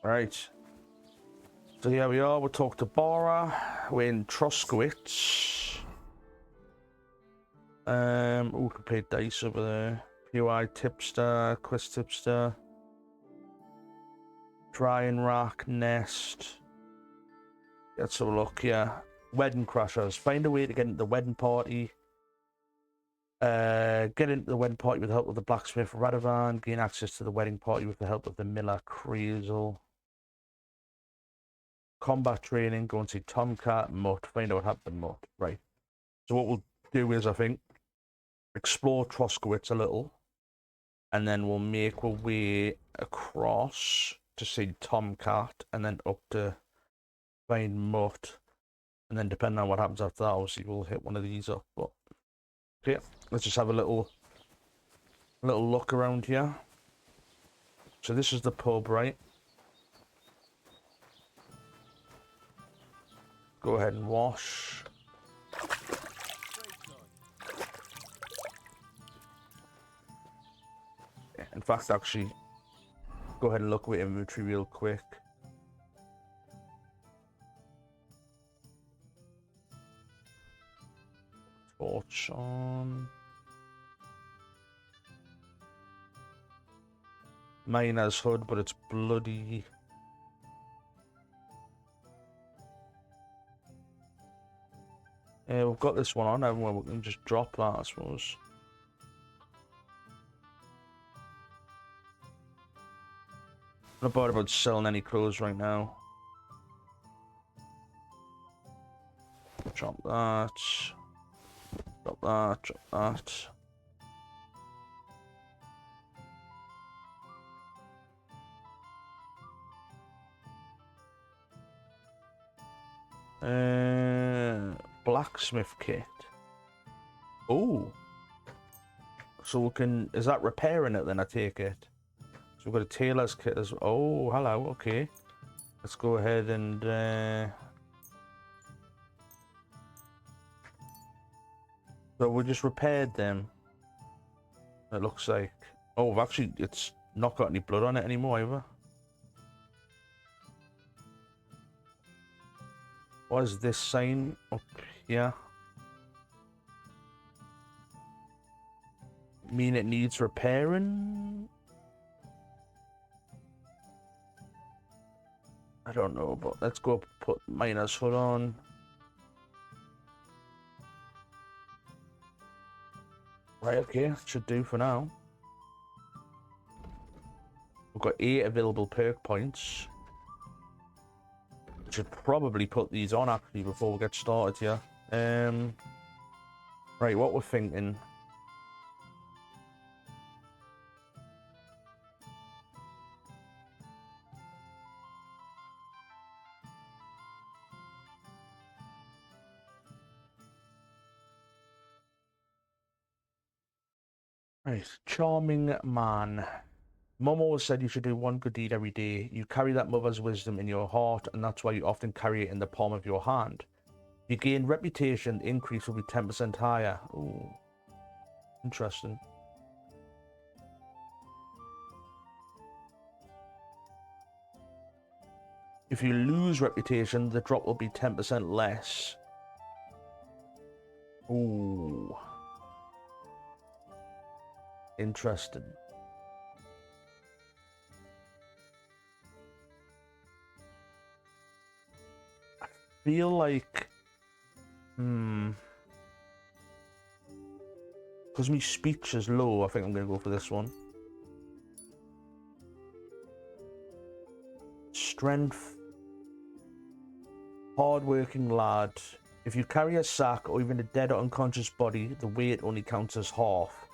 Right. So here we are. We'll talk to Bora. We're in Troskowitz. We can play dice over there. UI tipster, quiz tipster. Dry and rack, nest. Let's have a look here. Wedding crashers. Find a way to get into the wedding party. Get into the wedding party with the help of the blacksmith Radovan. Gain access to the wedding party with the help of the miller Kreisel. Combat training. Go and see Tomcat, Mutt. Find out what happened to Mutt. Right. So what we'll do is, I think, explore Troskowitz a little. And then we'll make our way across to see Tomcat. And then up to find Mutt. And then depending on what happens after that, obviously we'll hit one of these up. But okay, let's just have a little look around here. So this is the pub, right? Go ahead and wash. In fact, actually, go ahead and look at inventory real quick. Torch on. Miner's hood, but it's bloody. We've got this one on, haven't we? We can just drop that, I suppose. I'm not bothered about selling any clothes right now. Drop that. Drop that. Drop that. Blacksmith kit. Oh. So we can... Is that repairing it then, I take it? So we've got a tailor's kit as well. Oh, hello. Okay. Let's go ahead and... So we just repaired them. It looks like... Oh, we've actually... It's not got any blood on it anymore, either. What is this sign up here? Mean it needs repairing? I don't know, but let's go put miner's hood on. Right, okay, should do for now. We've got 8 available perk points. Should probably put these on actually before we get started here. Right, what we're thinking. Right, charming man. Mum always said you should do one good deed every day. You carry that mother's wisdom in your heart, and that's why you often carry it in the palm of your hand. You gain reputation, the increase will be 10% higher. Ooh, interesting. If you lose reputation, the drop will be 10% less. Ooh. Interesting. I feel like... Because my speech is low, I think I'm going to go for this one. Strength. Hard-working lad. If you carry a sack or even a dead or unconscious body, the weight only counts as half.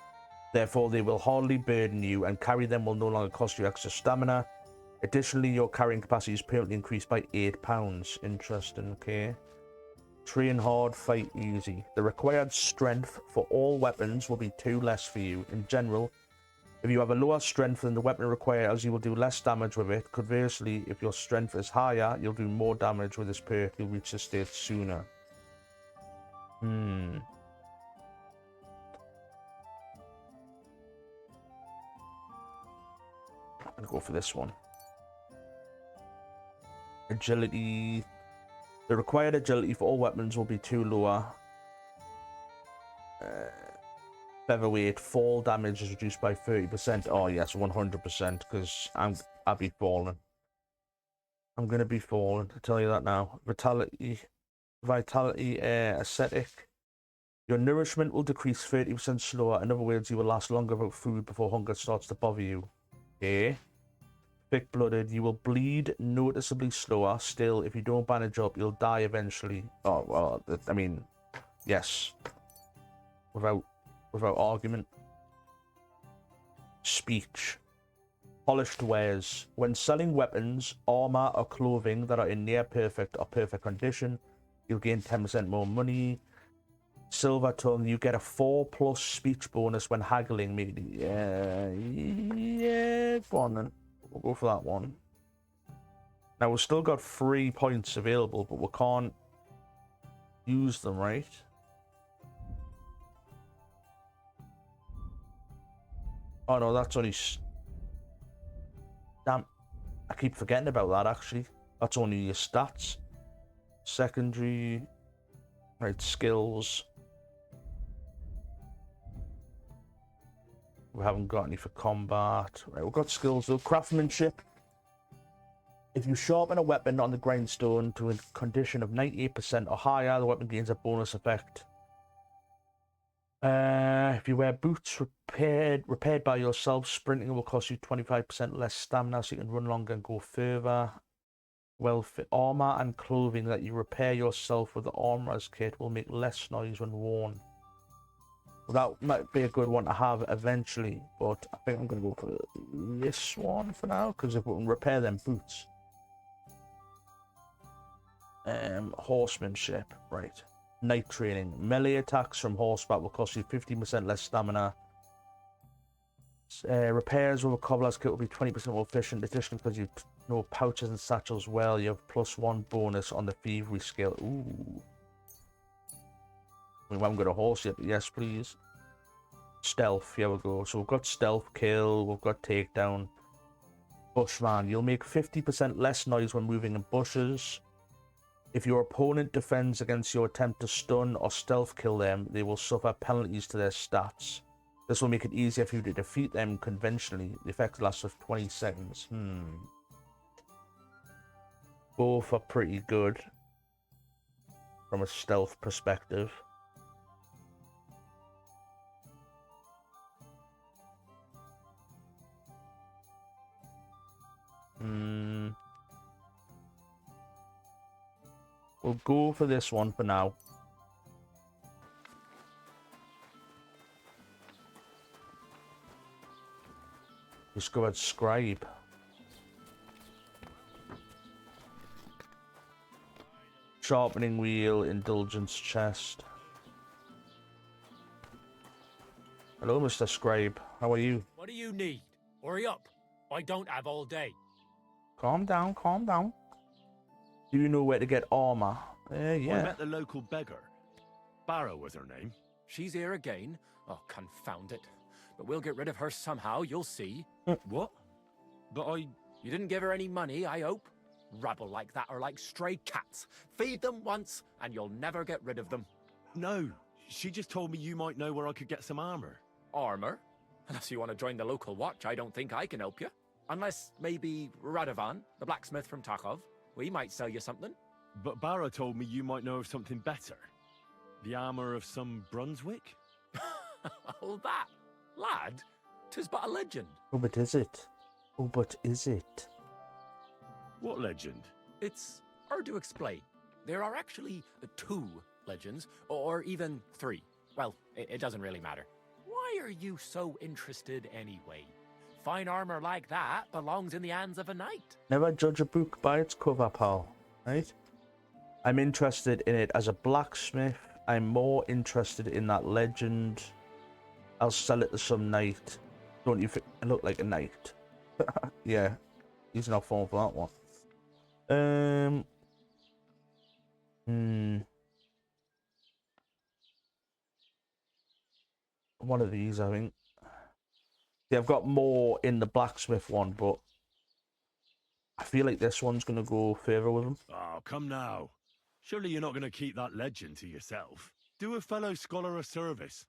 Therefore, they will hardly burden you, and carry them will no longer cost you extra stamina. Additionally, your carrying capacity is permanently increased by 8 pounds. Interesting, okay. Train hard, fight easy. The required strength for all weapons will be 2 less for you. In general, if you have a lower strength than the weapon requires, you will do less damage with it. Conversely, if your strength is higher, you'll do more damage with this perk. You'll reach this state sooner. I'm gonna go for this one. Agility. The required agility for all weapons will be 2 lower. Featherweight fall damage is reduced by 30%. Oh yes, 100%, because I'll be falling. I'm gonna be falling, I tell you that now. Vitality, ascetic. Your nourishment will decrease 30% slower. In other words, you will last longer without food before hunger starts to bother you. Okay. Thick-blooded, you will bleed noticeably slower. Still, if you don't bandage up, you'll die eventually. Oh well, I mean, yes. Without argument. Speech. Polished wares. When selling weapons, armor, or clothing that are in near perfect or perfect condition, you'll gain 10% more money. Silver tongue, you get a 4+ speech bonus when haggling. Maybe, yeah, go on then. We'll go for that one. Now we've still got 3 points available, but we can't use them, right? Oh no, that's only... Damn, I keep forgetting about that actually. That's only your stats. Secondary... Right, skills. We haven't got any for combat. Right, we've got skills though. Craftsmanship. If you sharpen a weapon on the grindstone to a condition of 98% or higher, the weapon gains a bonus effect. If you wear boots repaired by yourself, sprinting will cost you 25% less stamina, so you can run longer and go further. Well-fit armor and clothing that you repair yourself with the armorer's kit will make less noise when worn. Well, that might be a good one to have eventually, but I think I'm going to go for this one for now, because if we can repair them boots. Horsemanship, right. Night training. Melee attacks from horseback will cost you 15% less stamina. Repairs with a cobbler's kit will be 20% more efficient. Additionally, because you know pouches and satchels well, you have +1 bonus on the thievery skill. Ooh. We haven't got a horse yet, but yes, please. Stealth, here we go. So we've got stealth, kill, we've got takedown. Bushman, you'll make 50% less noise when moving in bushes. If your opponent defends against your attempt to stun or stealth kill them, they will suffer penalties to their stats. This will make it easier for you to defeat them conventionally. The effect lasts for 20 seconds. Both are pretty good from a stealth perspective. We'll go for this one for now. Discovered scribe. Sharpening wheel, indulgence chest. Hello, Mr. Scribe. How are you? What do you need? Hurry up. I don't have all day. Calm down, calm down. Do you know where to get armor? Yeah. I met the local beggar. Barrow was her name. She's here again. Oh, confound it. But we'll get rid of her somehow, you'll see. What? But You didn't give her any money, I hope? Rabble like that are like stray cats. Feed them once, and you'll never get rid of them. No, she just told me you might know where I could get some armor. Armor? Unless you want to join the local watch, I don't think I can help you. Unless, maybe, Radovan, the blacksmith from Tarkov. We might sell you something. But Barrow told me you might know of something better. The armor of some Brunswick? Oh, that. Lad, 'tis but a legend. Oh, but is it? Oh, but is it? What legend? It's hard to explain. There are actually 2 legends, or even 3. Well, it doesn't really matter. Why are you so interested anyway? Fine armor like that belongs in the hands of a knight. Never judge a book by its cover, pal. Right? I'm interested in it as a blacksmith. I'm more interested in that legend. I'll sell it to some knight. Don't you think I look like a knight? Yeah. He's not falling for that one. One of these, I think. Yeah, I've got more in the blacksmith one, but I feel like this one's going to go further with him. Oh, come now. Surely you're not going to keep that legend to yourself. Do a fellow scholar a service.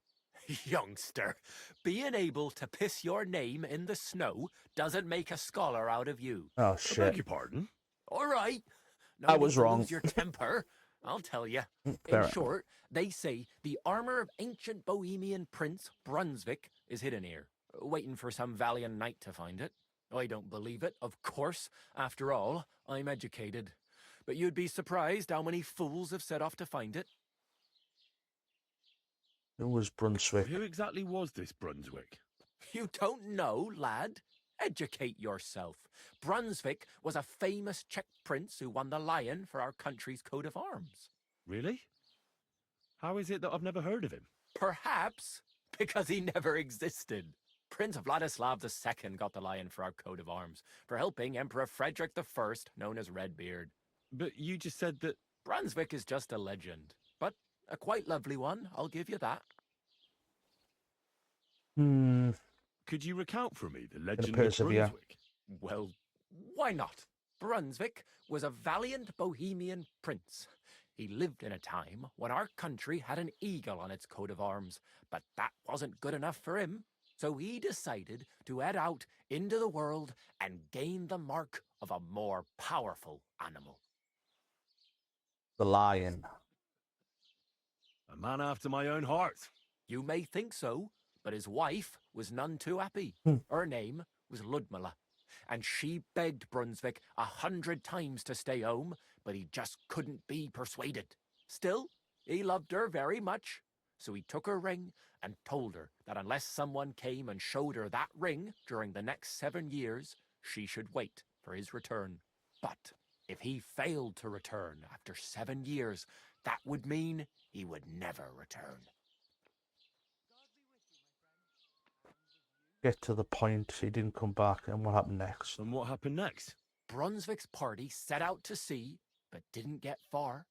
Youngster, being able to piss your name in the snow doesn't make a scholar out of you. Oh, I beg shit. your pardon? All right. No I need was to wrong. lose your temper. I'll tell you. Fair In enough. short, they say the armor of ancient Bohemian Prince Brunswick is hidden here, waiting for some valiant knight to find it. I don't believe it, of course. After all, I'm educated. But you'd be surprised how many fools have set off to find it. It was Brunswick. Who exactly was this Brunswick? You don't know, lad? Educate yourself. Brunswick was a famous Czech prince who won the lion for our country's coat of arms. Really? How is it that I've never heard of him? Perhaps because he never existed. Prince Vladislav II got the lion for our coat of arms for helping Emperor Frederick I, known as Redbeard. But you just said that... Brunswick is just a legend, but a quite lovely one, I'll give you that. Could you recount for me the legend of persevere. Brunswick? Well, why not? Brunswick was a valiant Bohemian prince. He lived in a time when our country had an eagle on its coat of arms, but that wasn't good enough for him. So he decided to head out into the world and gain the mark of a more powerful animal. The lion. A man after my own heart. You may think so, but his wife was none too happy. Her name was Ludmilla, and she begged Brunswick 100 times to stay home, but he just couldn't be persuaded. Still, he loved her very much, so he took her ring and told her that unless someone came and showed her that ring during the next 7 years, she should wait for his return. But if he failed to return after 7 years, that would mean he would never return. Get to the point. He didn't come back. And what happened next? And what happened next? Brunswick's party set out to sea, but didn't get far.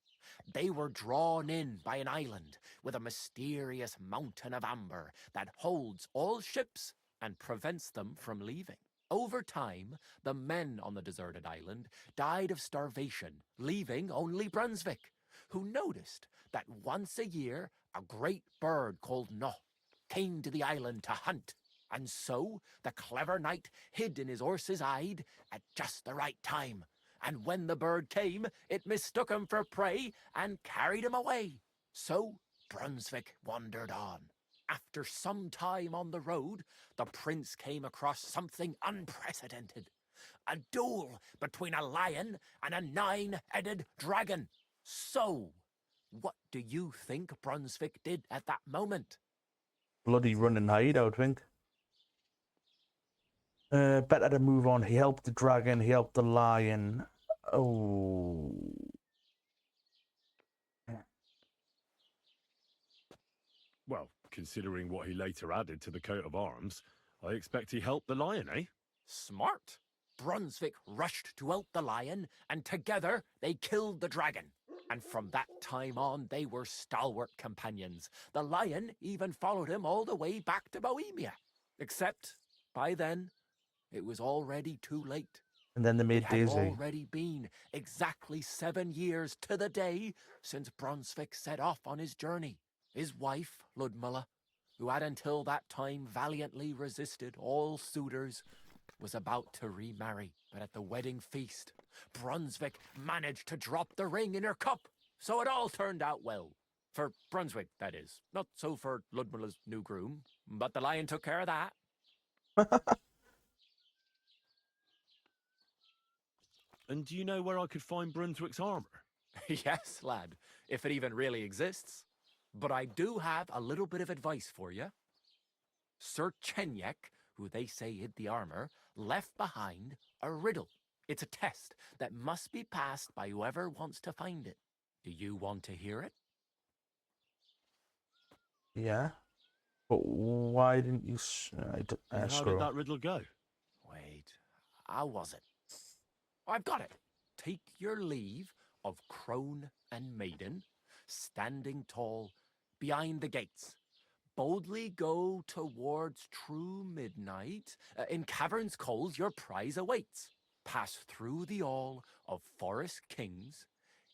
They were drawn in by an island with a mysterious mountain of amber that holds all ships and prevents them from leaving. Over time, the men on the deserted island died of starvation, leaving only Brunswick, who noticed that once a year a great bird called No came to the island to hunt. And so the clever knight hid in his horse's hide at just the right time. And when the bird came, it mistook him for prey and carried him away. So Brunswick wandered on. After some time on the road, the prince came across something unprecedented. A duel between a lion and a 9-headed dragon. So, what do you think Brunswick did at that moment? Bloody run and hide, I would think. Better to move on. He helped the dragon. He helped the lion. Oh. Well, considering what he later added to the coat of arms, I expect he helped the lion, eh? Smart. Brunswick rushed to help the lion, and together they killed the dragon. And from that time on, they were stalwart companions. The lion even followed him all the way back to Bohemia. Except, by then, it was already too late. And then they made It had Daisy. already been exactly 7 years to the day since Brunswick set off on his journey. His wife, Ludmilla, who had until that time valiantly resisted all suitors, was about to remarry. But at the wedding feast, Brunswick managed to drop the ring in her cup. So it all turned out well. For Brunswick, that is. Not so for Ludmilla's new groom. But the lion took care of that. And do you know where I could find Brunswick's armor? Yes, lad, if it even really exists. But I do have a little bit of advice for you. Sir Chenyek, who they say hid the armor, left behind a riddle. It's a test that must be passed by whoever wants to find it. Do you want to hear it? Yeah. But why didn't you And how scroll? did that riddle go? Wait, how was it? I've got it. Take your leave of crone and maiden, standing tall behind the gates. Boldly go towards true midnight. In caverns cold your prize awaits. pass through the all of forest kings,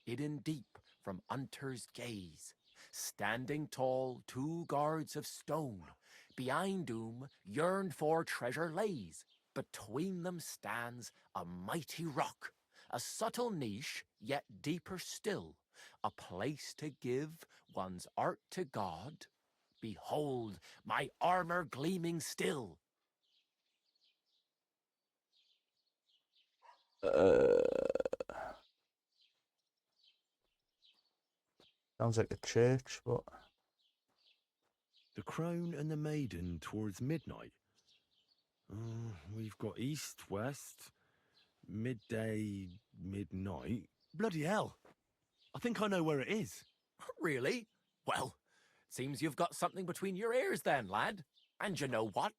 hidden deep from hunter's gaze. Standing tall, two guards of stone, behind whom yearned for treasure lays. Between them stands a mighty rock, a subtle niche, yet deeper still, a place to give one's art to God. Behold, my armor gleaming still. Sounds like a church, but The crone and the maiden towards midnight. We've got east, west, midday, midnight. Bloody hell. I think I know where it is. Really? Well, seems you've got something between your ears then, lad. And you know what?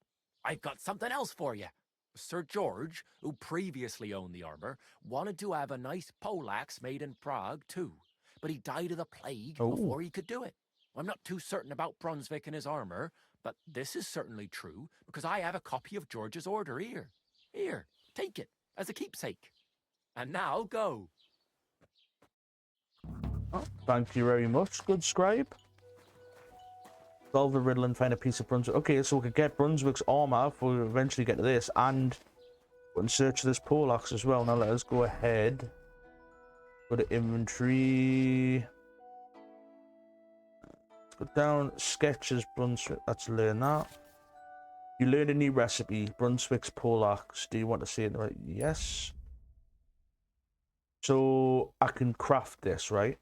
I've got something else for you. Sir George, who previously owned the armor, wanted to have a nice poleaxe made in Prague too, but he died of the plague before he could do it. I'm not too certain about Brunswick and his armor, but this is certainly true because I have a copy of George's order here. Here, take it as a keepsake. And now go. oh, thank you very much, good scribe. Solve the riddle and find a piece of Brunswick. Okay, so we could get Brunswick's armor if we eventually get to this, and go and search this poleaxe as well. Now let us go ahead. Go to inventory. Let's go down. Sketches, Brunswick. Let's learn that. You learn a new recipe, Brunswick's poleaxe. Do you want to say it right? Yes. So I can craft this, right?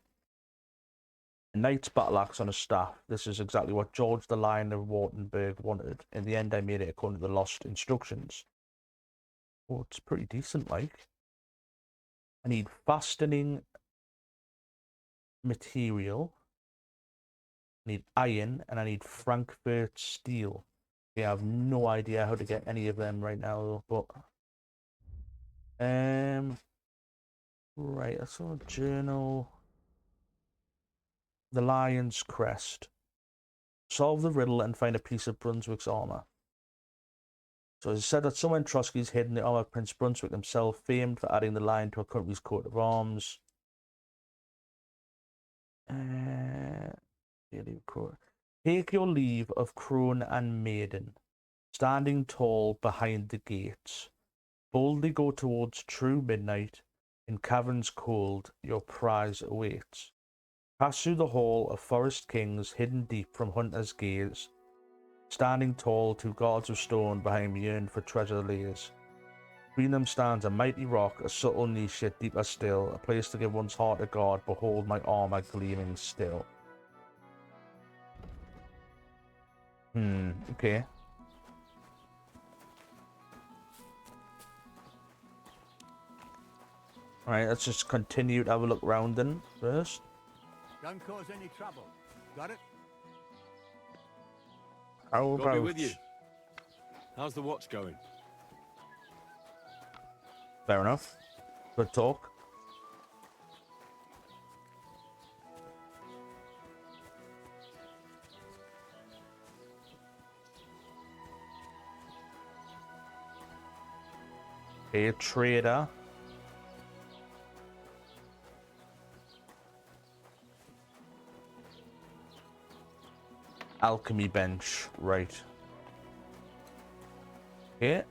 A knight's battle axe on a staff. This is exactly what George the Lion of Wartenberg wanted. In the end, I made it according to the lost instructions. Oh, it's pretty decent, like. I need fastening material. I need iron, and I need Frankfurt steel. Okay, I have no idea how to get any of them right now, but right. That's all journal. The Lion's Crest. Solve the riddle and find a piece of Brunswick's armor. So it said that someone Trotsky's hidden the armor of Prince Brunswick himself, famed for adding the lion to a country's coat of arms. Take your leave of crone and maiden, standing tall behind the gates. Boldly go towards true midnight. In caverns cold, your prize awaits. Pass through the hall of forest kings, hidden deep from hunters' gaze. Standing tall, two guards of stone behind me yearn for treasure layers. Between them stands a mighty rock, a subtle niche yet deeper still, a place to give one's heart a guard. Behold my armor gleaming still. Okay. Alright, let's just continue to have a look around then first. Don't cause any trouble. Got it? How Got to be about... with you. How's the watch going? Fair enough. Good talk. Okay, trader. Alchemy bench, right. Okay.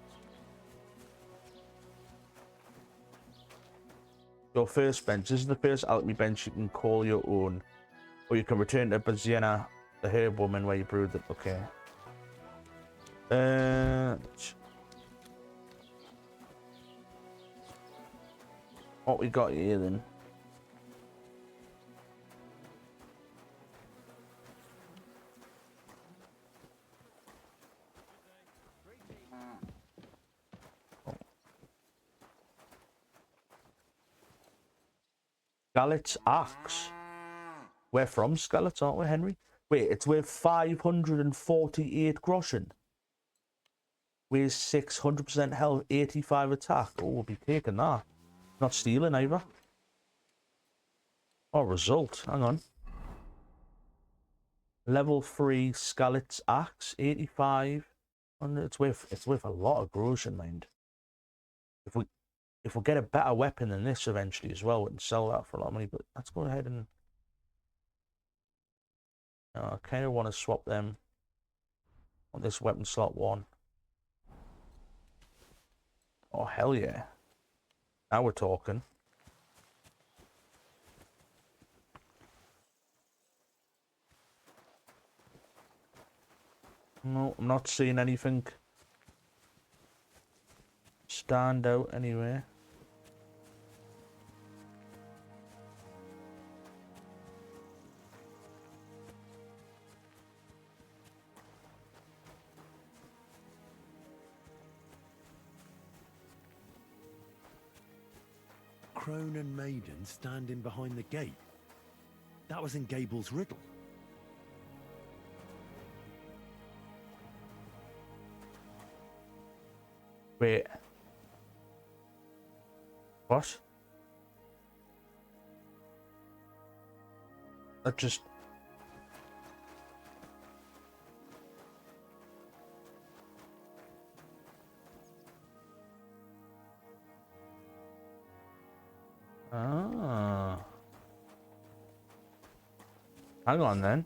Your first bench. This is the first alchemy bench you can call your own. Or you can return to Baziana, the herb woman, where you brewed it. Okay. What we got here then? Scarlet's axe. We're from Scarlet, aren't we, Henry? Wait, it's worth 548 groschen. Weighs 600% health, 85 attack. Oh, we'll be taking that. Not stealing either. Oh, result. Hang on. Level 3 Scarlet's axe, 85. And it's worth a lot of groschen, mind. if we get a better weapon than this eventually as well, we can sell that for a lot of money. But let's go ahead and I kind of want to swap them on this weapon slot 1. Oh, hell yeah. Now we're talking. No, I'm not seeing anything stand out anywhere. Crone and maiden standing behind the gate. That was in Gable's riddle. Wait. What? That just... Ah. Hang on then.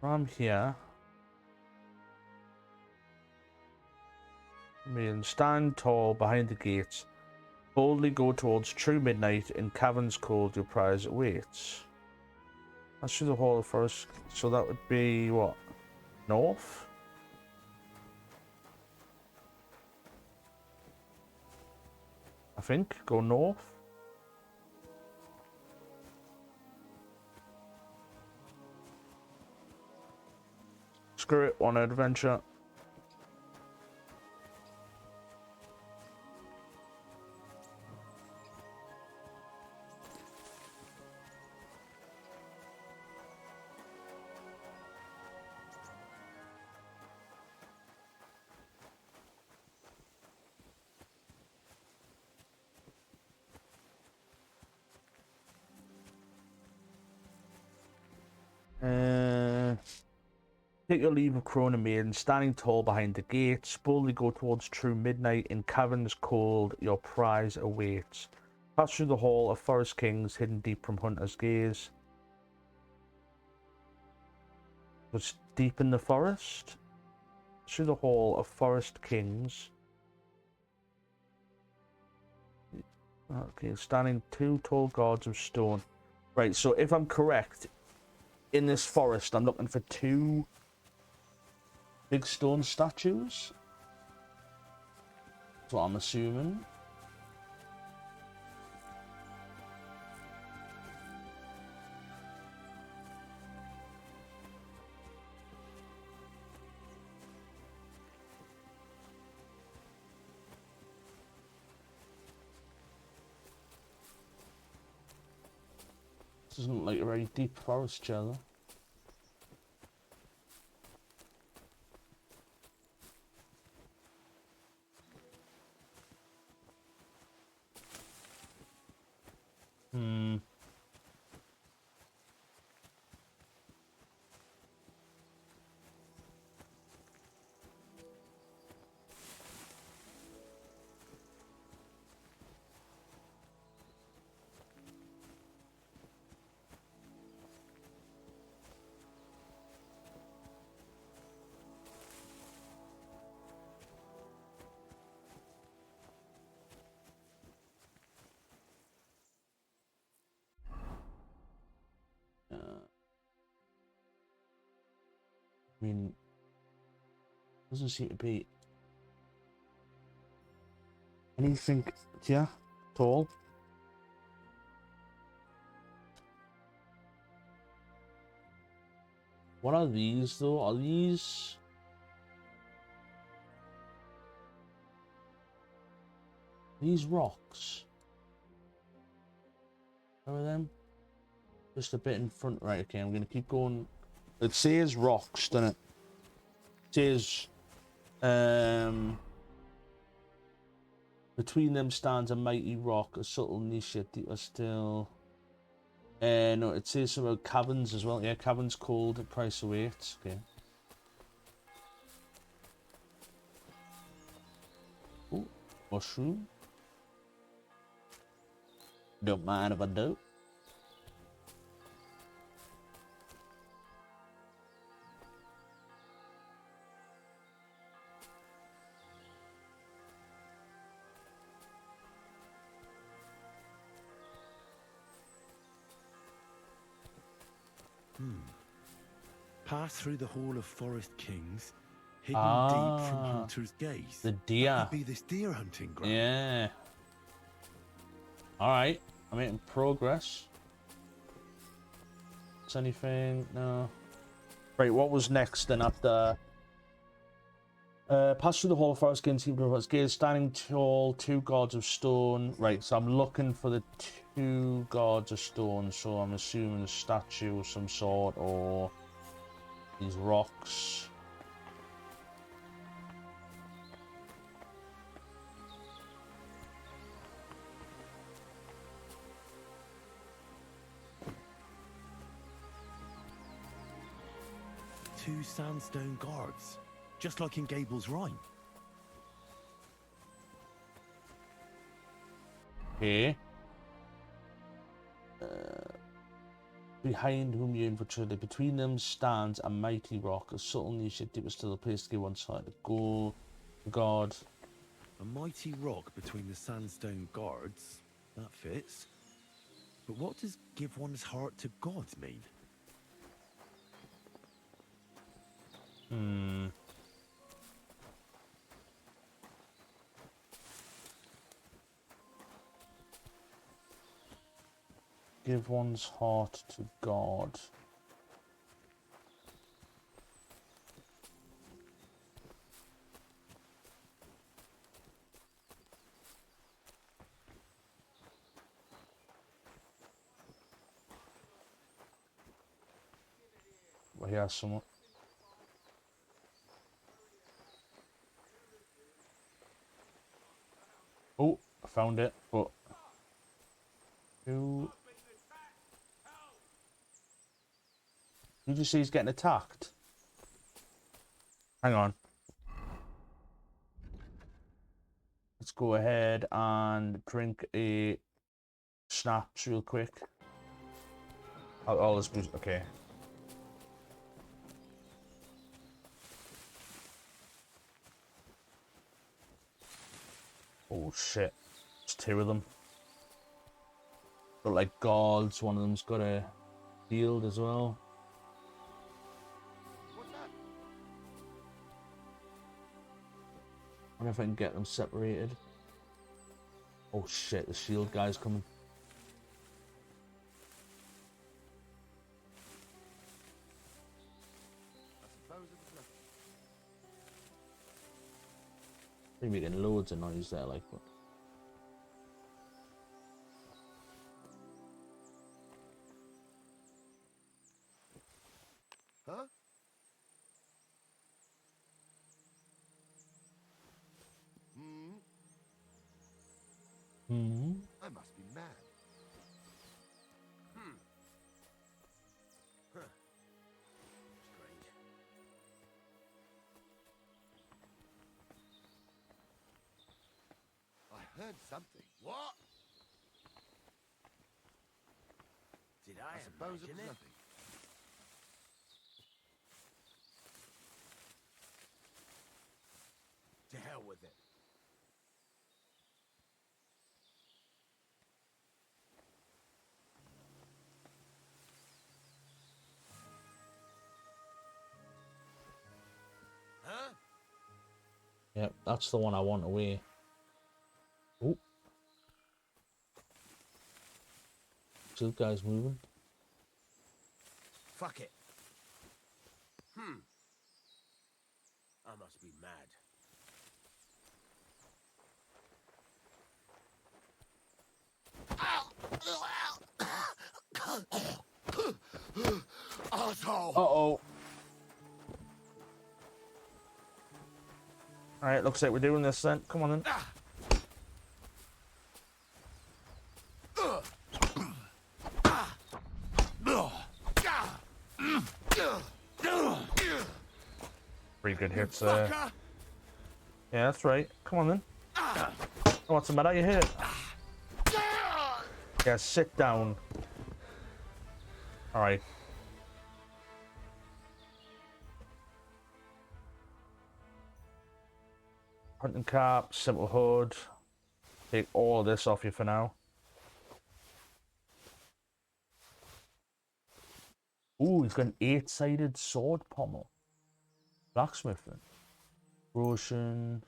From here. Mean stand tall behind the gates. Boldly go towards true midnight. In caverns cold, your prize awaits. That's through the hall of forest. So that would be what? North? I think. Go north. Screw it, one adventure. Take your leave of Crone and Maiden, standing tall behind the gates. Boldly go towards true midnight. In caverns cold, your prize awaits. Pass through the hall of forest kings, hidden deep from hunter's gaze. Was deep in the forest? Through the hall of forest kings. Okay, standing 2 tall guards of stone. Right, so if I'm correct, in this forest, I'm looking for 2 big stone statues. That's what I'm assuming. This isn't like a very deep forest, Jello. I mean, doesn't seem to be anything, yeah, tall. What are these though? Are these rocks? Are them? Just a bit in front, right? Okay, I'm gonna keep going. It says rocks, doesn't it? It says, between them stands a mighty rock, a subtle niche, deeper still. No, it says about caverns as well. Yeah, caverns cold, price awaits. Okay. Mushroom. Don't mind if I do. Pass through the Hall of Forest Kings, hidden deep from hunter's gaze. The That deer. could be this deer hunting ground. Yeah. Alright. I'm making progress. Is anything? No. Right, what was next then after? Pass through the Hall of Forest Kings, keep the gaze standing tall, 2 gods of stone. Right, so I'm looking for the 2 gods of stone, so I'm assuming a statue of some sort or these rocks. Two sandstone guards, just like in Gable's Rhyme. Okay. Behind whom you infiltrated, between them stands a mighty rock, a subtle niche that was still a place to give one side to go. God. A mighty rock between the sandstone guards. That fits. But what does give one's heart to God mean? Give one's heart to God. Well, yeah, someone. Oh, I found it, but who? Did you see he's getting attacked? Hang on. Let's go ahead and drink a snaps real quick. All this boost. Okay. Oh shit. There's 2 of them. But like gods, one of them's got a shield as well. I wonder if I can get them separated. Oh shit, the shield guy's coming. They're making loads of noise there, like. But... Huh? I must be mad. Huh. Strange. I heard something. What? Did I suppose it was nothing. To hell with it. Huh? Yep, that's the one I want away. Oh. Two guys moving. Fuck it. I must be mad. Asshole. Uh-oh. Alright, looks like we're doing this then. Come on then. Pretty good hits there. Yeah, that's right. Come on then. What's the matter? You hurt? Yeah, sit down. All right. Hunting cap, simple hood. Take all this off you for now. Ooh, he's got an 8-sided sword pommel. Blacksmithing. Groschen.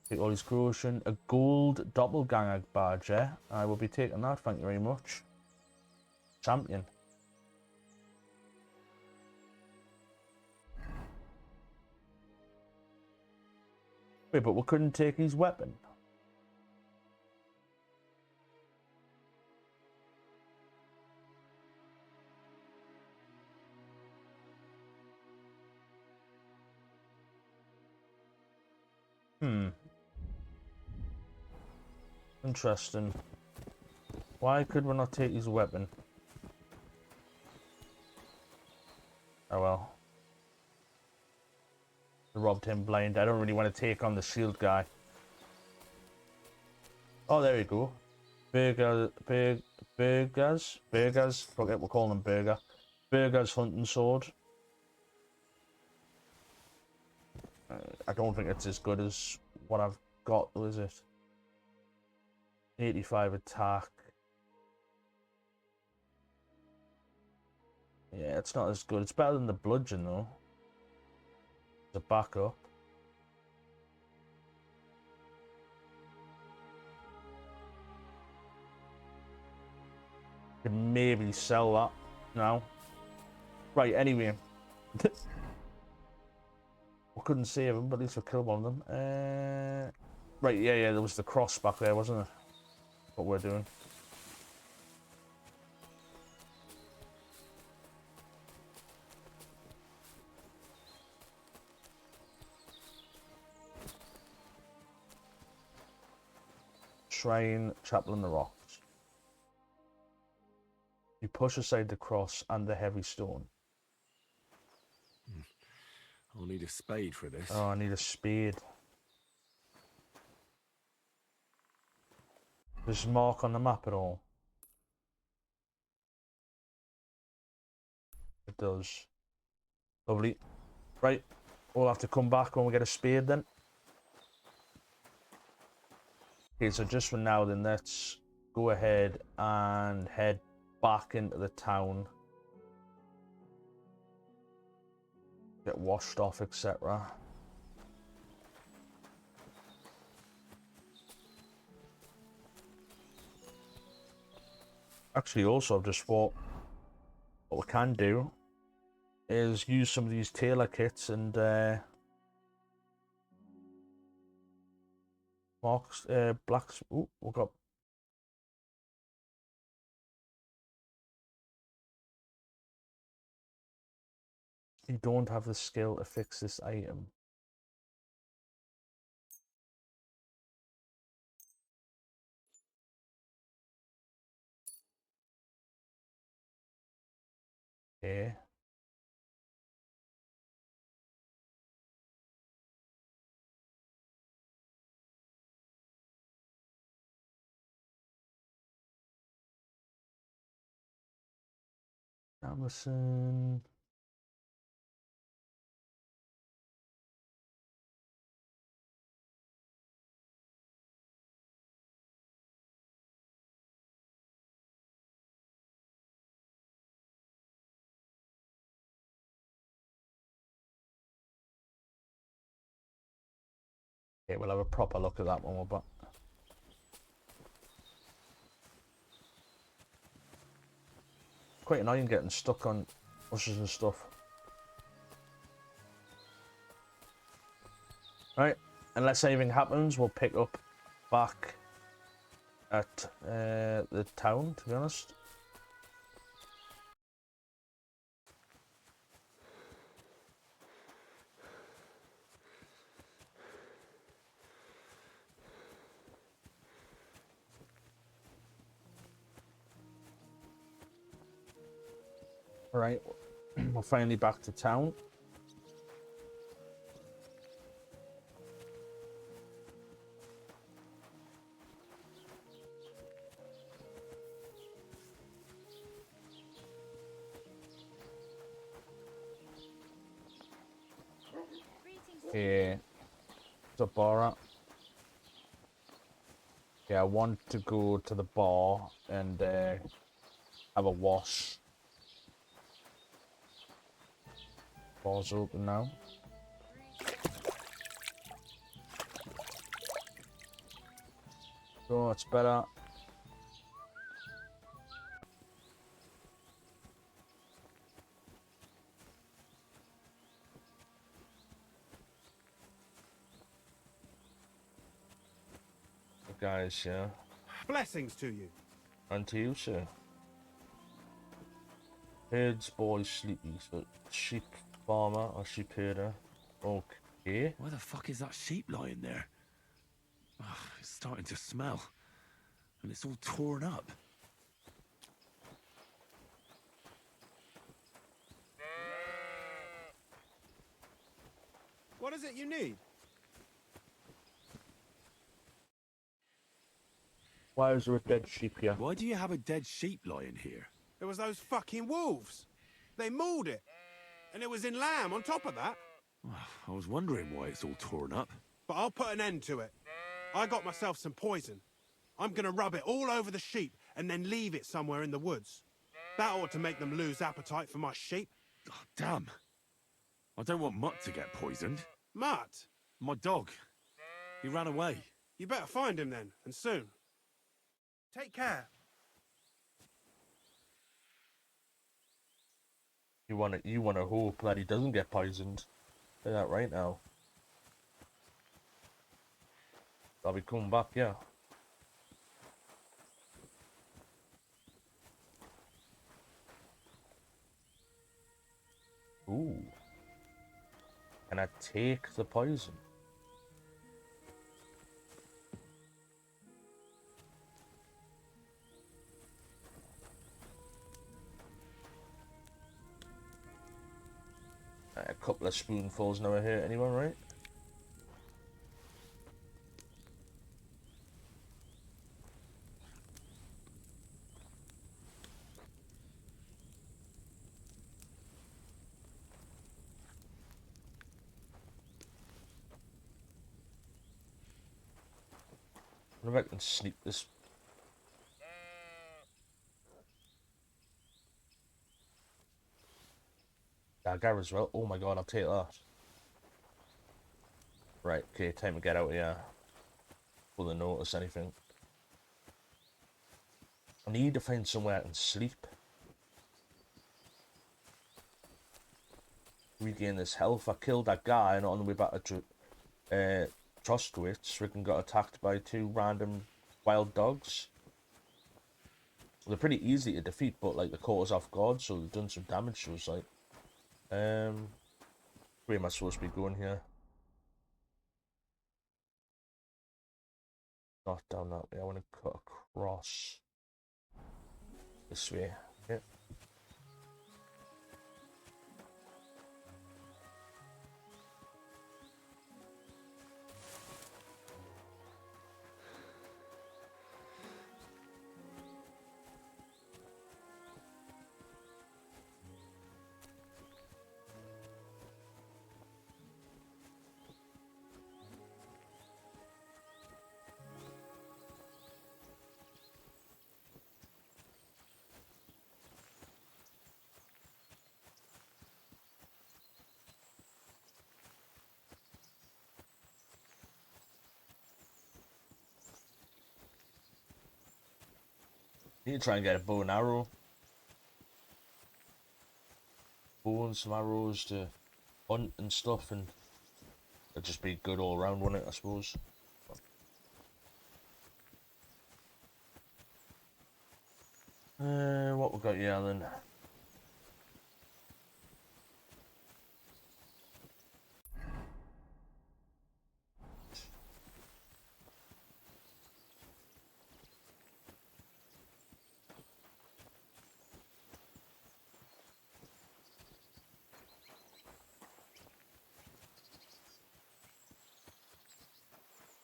Take all his Groschen. A gold doppelganger badge, yeah? I will be taking that, thank you very much. Champion. Wait, but we couldn't take his weapon. Interesting. Why could we not take his weapon? Oh well. I robbed him blind. I don't really want to take on the shield guy. Oh, there you go. Burgers. Forget we're calling him Burger. Burger's hunting sword. I don't think it's as good as what I've got, though, is it? 85 attack. Yeah, it's not as good. It's better than the bludgeon, though. The backup. Could maybe sell that now. Right, anyway. We couldn't save him, but at least we killed one of them. Right, yeah, there was the cross back there, wasn't it? What we're doing. Shrine, chapel in the rocks. You push aside the cross and the heavy stone. I'll need a spade for this. Oh, I need a spade. Does it mark on the map at all? It does. Lovely. Right, we'll have to come back when we get a spade then. Okay, so just for now then, let's go ahead and head back into the town. Get washed off, etc. Actually, also, I've just thought what we can do is use some of these tailor kits and marks, blacks. Ooh, we've got. You don't have the skill to fix this item. Okay. Amazon. Okay, we'll have a proper look at that when we're back. Quite annoying getting stuck on bushes and stuff. Right, unless anything happens, we'll pick up back at the town, to be honest. Alright, we're finally back to town. here to bar. Yeah, I want to go to the bar and have a wash. Bar's open now. Oh, it's better. Guys, yeah. Blessings to you. And to you, sir. Herds, boy, sleepy. So, sheep farmer or sheep herder. Okay. Why the fuck is that sheep lying there? Ugh, it's starting to smell. And it's all torn up. What is it you need? Why is there a dead sheep here? Why do you have a dead sheep lying here? It was those fucking wolves. They mauled it. And it was in lamb on top of that. I was wondering why it's all torn up. But I'll put an end to it. I got myself some poison. I'm gonna rub it all over the sheep and then leave it somewhere in the woods. That ought to make them lose appetite for my sheep. Oh, damn. I don't want Mutt to get poisoned. Mutt, My dog. He ran away. you better find him then, and soon. Take care. You wanna hope that he doesn't get poisoned. Say that right now. I'll be coming back, yeah. Ooh. Can I take the poison? A couple of spoonfuls never hurt anyone, right? I wonder if I can sneak this. Dagger as well. Oh my god, I'll take that. Right, okay, time to get out of here. Before they notice anything. I need to find somewhere I can sleep. Regain this health. I killed that guy and on the way back to Troskowitz, freaking got attacked by 2 random wild dogs. They're pretty easy to defeat, but like they caught us off guard, so they've done some damage to us. Like, where am I supposed to be going here? Not down that way. I want to cut across this way. Yeah. Need to try and get a bow and arrow. Bow and some arrows to hunt and stuff, and it'd just be good all around, wouldn't it, I suppose? What we got here then?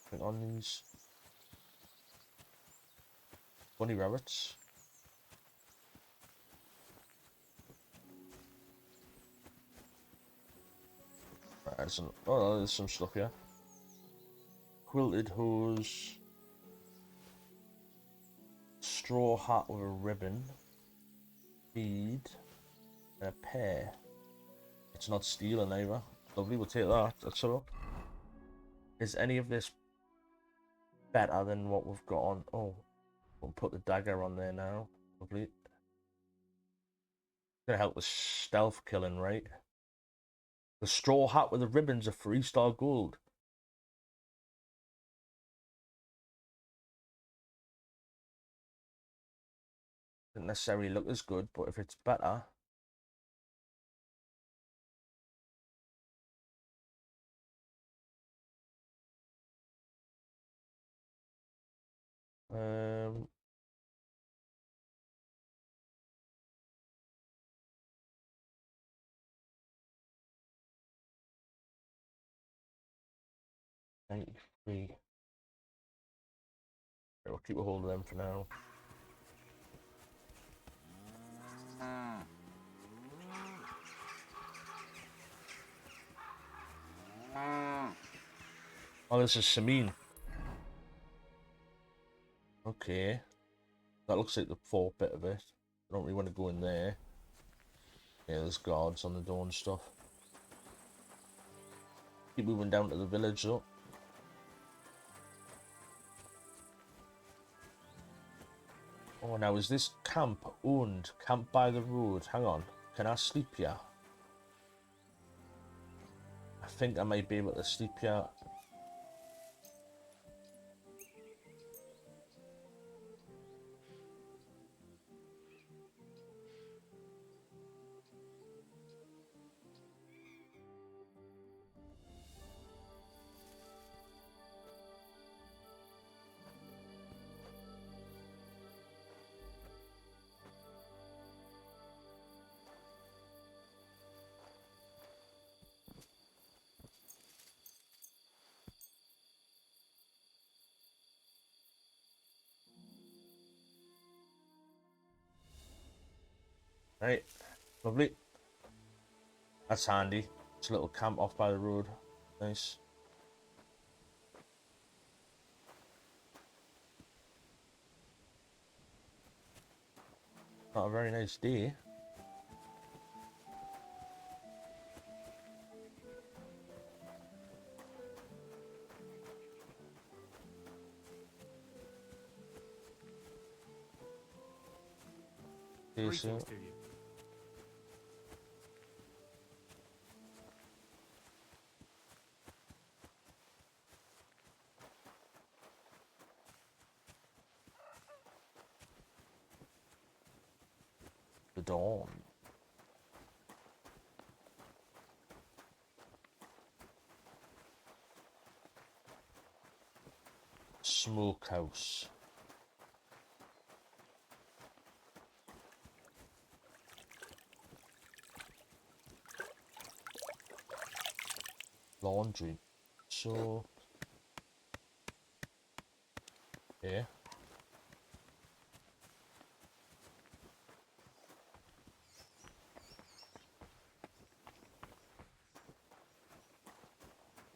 Click on these. Bunny rabbits. There's some stuff here. Quilted hose. Straw hat with a ribbon. Bead. And a pear. It's not stealing either. Lovely, we'll take that. Let's have a look. Is any of this better than what we've got on? Oh, we'll put the dagger on there now. Lovely. Gonna help with stealth killing, right? The straw hat with the ribbons are 3-star gold. Doesn't necessarily look as good, but if it's better. Um, $93. We'll keep a hold of them for now. Oh, this is Samin. Okay. That looks like the fort bit of it. I don't really want to go in there. Yeah, there's guards on the door and stuff. Keep moving down to the village though. Oh, now is this camp owned? Camp by the road. Hang on. Can I sleep here? I think I might be able to sleep here. Right. Lovely. That's handy. It's a little camp off by the road. Nice. Not a very nice day. Greetings to you. The dawn. Smokehouse. Laundry. So. Yeah.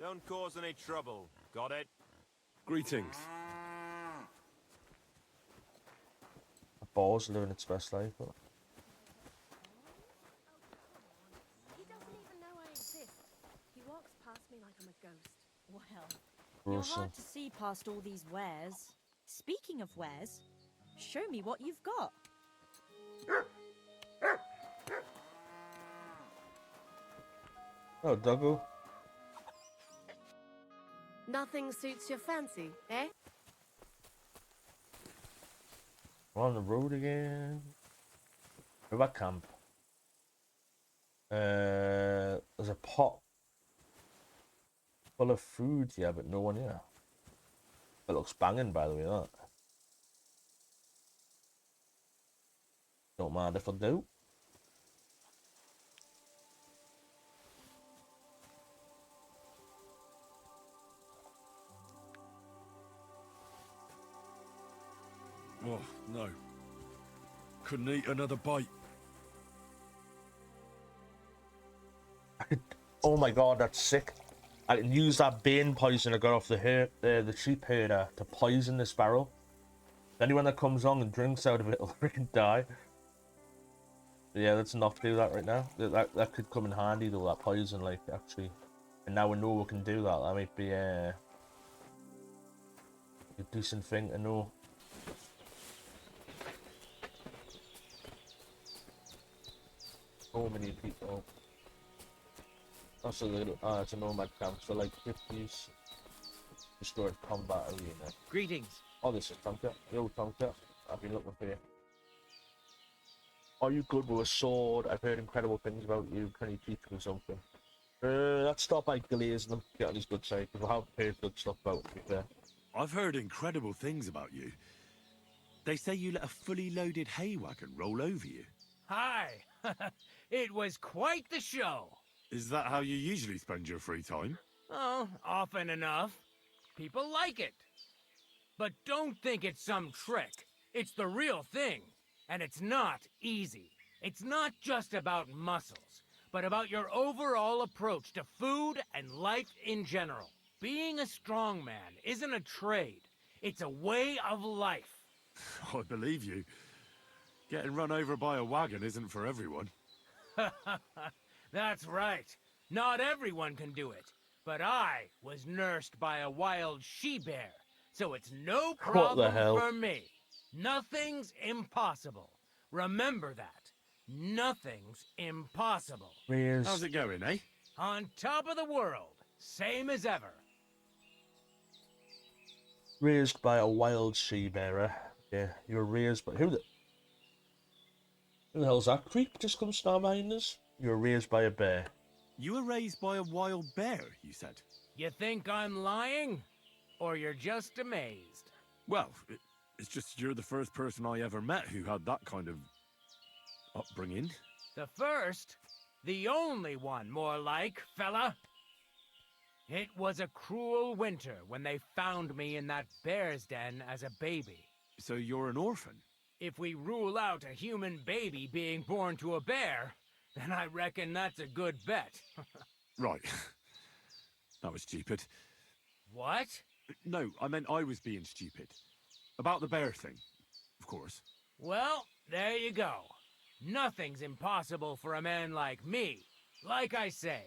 Don't cause any trouble. Got it? Greetings. A boar's living its best life. But... He doesn't even know I exist. He walks past me like I'm a ghost. Well, you're Gruesome. hard to see past all these wares. Speaking of wares, show me what you've got. Oh, doggo. Nothing suits your fancy, eh? We're on the road again. River camp. There's a pot full of food here, but no one here. It looks banging, by the way, that. Don't mind if I do. Oh, no. Couldn't eat another bite. Oh my god, that's sick. I can use that bane poison I got off the sheep herder to poison this barrel. Anyone that comes on and drinks out of it will freaking die. Yeah, let's not do that right now. That could come in handy though, that poison, like, actually. And now we know we can do that. That might be a decent thing to know. So many people. That's a little, it's a nomad camp, so like 50s. Destroyed combat arena. Greetings. Oh, this is Tonka. Yo, Tonka. I've been looking for you. Are you good with a sword? I've heard incredible things about you. Can you teach me something? Let's start by glazing them. Get on his good side, because I have heard good stuff about, to be fair. I've heard incredible things about you. They say you let a fully loaded hay wagon roll over you. Hi. It was quite the show. Is that how you usually spend your free time? Oh, often enough. People like it. But don't think it's some trick. It's the real thing. And it's not easy. It's not just about muscles, but about your overall approach to food and life in general. Being a strongman isn't a trade. It's a way of life. I believe you. Getting run over by a wagon isn't for everyone. That's right. Not everyone can do it. But I was nursed by a wild she-bear, so it's no problem for me. Nothing's impossible. Remember that. Nothing's impossible. How's it going, eh? On top of the world. Same as ever. Raised by a wild she-bearer. Yeah, you were raised by... Who the hell's that creep just come star behind us? You were raised by a bear. You were raised by a wild bear, you said? You think I'm lying? Or you're just amazed? Well, it's just you're the first person I ever met who had that kind of upbringing. The first? The only one, more like, fella. It was a cruel winter when they found me in that bear's den as a baby. So you're an orphan? If we rule out a human baby being born to a bear, then I reckon that's a good bet. Right. That was stupid. What? No, I meant I was being stupid. About the bear thing, of course. Well, there you go. Nothing's impossible for a man like me. Like I say,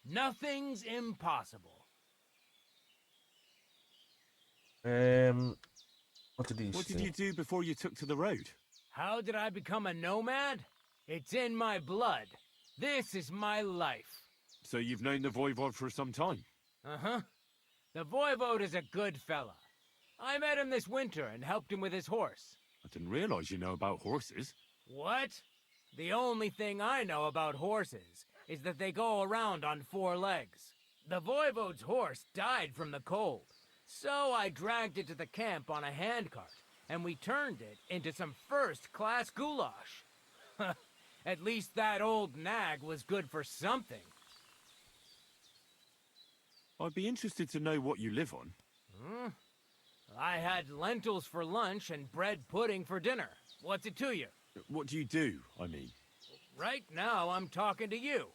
nothing's impossible. What did you do before you took to the road? How did I become a nomad? It's in my blood. This is my life. So you've known the Voivod for some time? Uh-huh. The Voivode is a good fella. I met him this winter and helped him with his horse. I didn't realize you know about horses. What? The only thing I know about horses is that they go around on 4 legs. The Voivode's horse died from the cold, so I dragged it to the camp on a handcart, and we turned it into some first-class goulash. At least that old nag was good for something. I'd be interested to know what you live on. I had lentils for lunch and bread pudding for dinner. What's it to you? What do you do, I mean? Right now, I'm talking to you.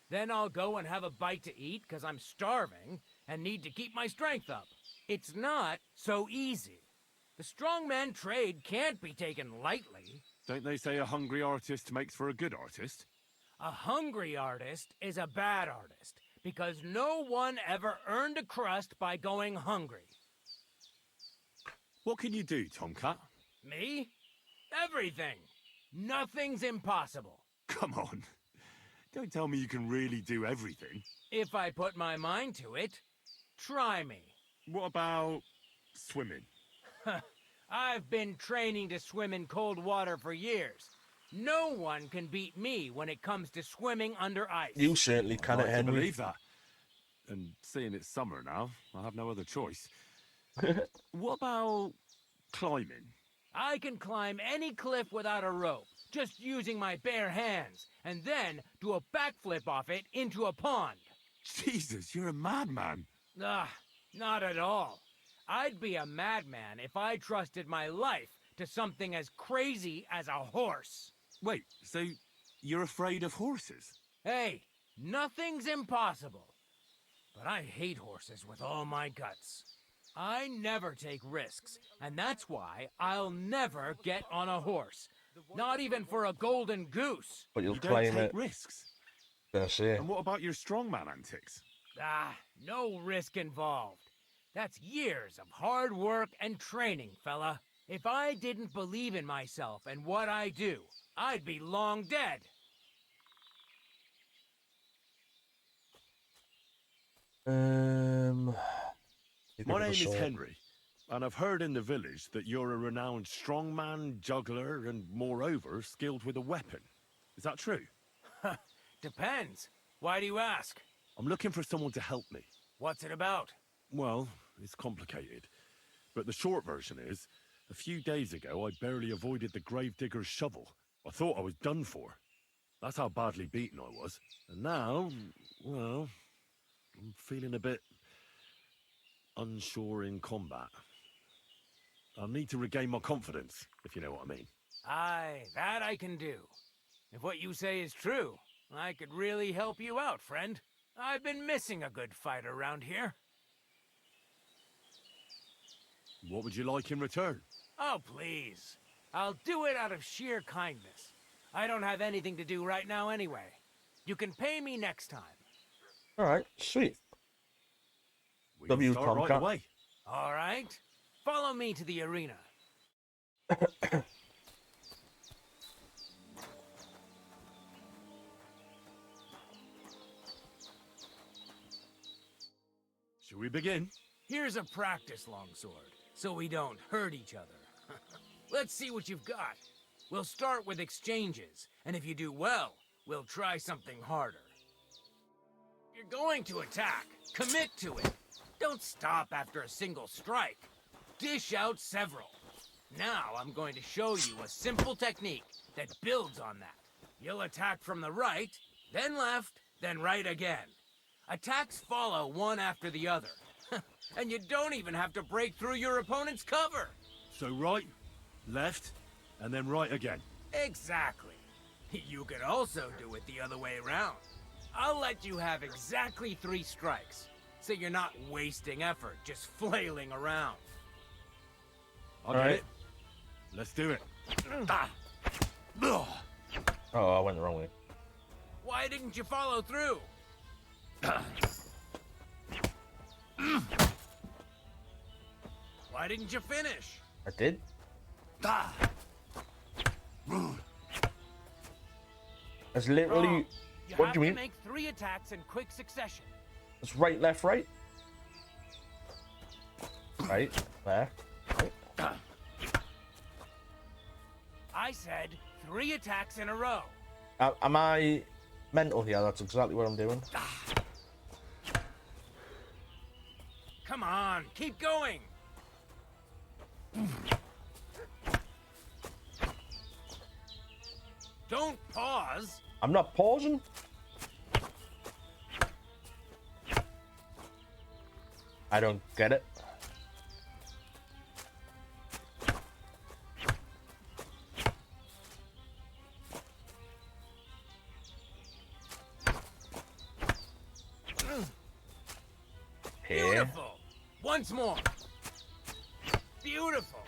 Then I'll go and have a bite to eat because I'm starving and need to keep my strength up. It's not so easy. The strongman trade can't be taken lightly. Don't they say a hungry artist makes for a good artist? A hungry artist is a bad artist because no one ever earned a crust by going hungry. What can you do, Tomcat? Me? Everything. Nothing's impossible. Come on. Don't tell me you can really do everything. If I put my mind to it, try me. What about swimming? I've been training to swim in cold water for years. No one can beat me when it comes to swimming under ice. You certainly can, I Henry. believe that. And seeing it's summer now, I have no other choice. What about climbing? I can climb any cliff without a rope, just using my bare hands, and then do a backflip off it into a pond. Jesus, you're a madman. Not at all. I'd be a madman if I trusted my life to something as crazy as a horse. Wait, so you're afraid of horses? Hey, Nothing's impossible. But I hate horses with all my guts. I never take risks, and that's why I'll never get on a horse. Not even for a golden goose. But you'll You don't claim take it. risks. Gonna say. And what about your strongman antics? Ah, no risk involved. That's years of hard work and training, fella. If I didn't believe in myself and what I do, I'd be long dead. My name is Henry, and I've heard in the village that you're a renowned strongman, juggler, and moreover, skilled with a weapon. Is that true? Depends. Why do you ask? I'm looking for someone to help me. What's it about? Well, it's complicated. But the short version is, a few days ago, I barely avoided the gravedigger's shovel. I thought I was done for. That's how badly beaten I was. And now, well, I'm feeling a bit unsure in combat. I'll need to regain my confidence, if you know what I mean. Aye, that I can do. If what you say is true, I could really help you out, friend. I've been missing a good fight around here. What would you like in return? Oh, please. I'll do it out of sheer kindness. I don't have anything to do right now anyway. You can pay me next time. Alright, sweet. We W can start right Tomcat. away. All right? Follow me to the arena. Shall we begin? Here's a practice longsword, so we don't hurt each other. Let's see what you've got. We'll start with exchanges, and if you do well, we'll try something harder. You're going to attack. Commit to it. Don't stop after a single strike. Dish out several. Now I'm going to show you a simple technique that builds on that. You'll attack from the right, then left, then right again. Attacks follow one after the other. And you don't even have to break through your opponent's cover. So right, left, and then right again. Exactly. You could also do it the other way around. I'll let you have exactly 3 strikes, so you're not wasting effort just flailing around. I get Alright. it. Let's do it. Ah. Ugh. Oh, I went the wrong way. Why didn't you follow through? Why didn't you finish? I did? That's literally... Wrong. You What have do you mean? to make 3 attacks in quick succession. It's right, left, right? Right, left, right. I said 3 attacks in a row. Am I mental here? That's exactly what I'm doing. Come on, keep going. Don't pause. I'm not pausing. I don't get it. Here. Beautiful. Once more. Beautiful.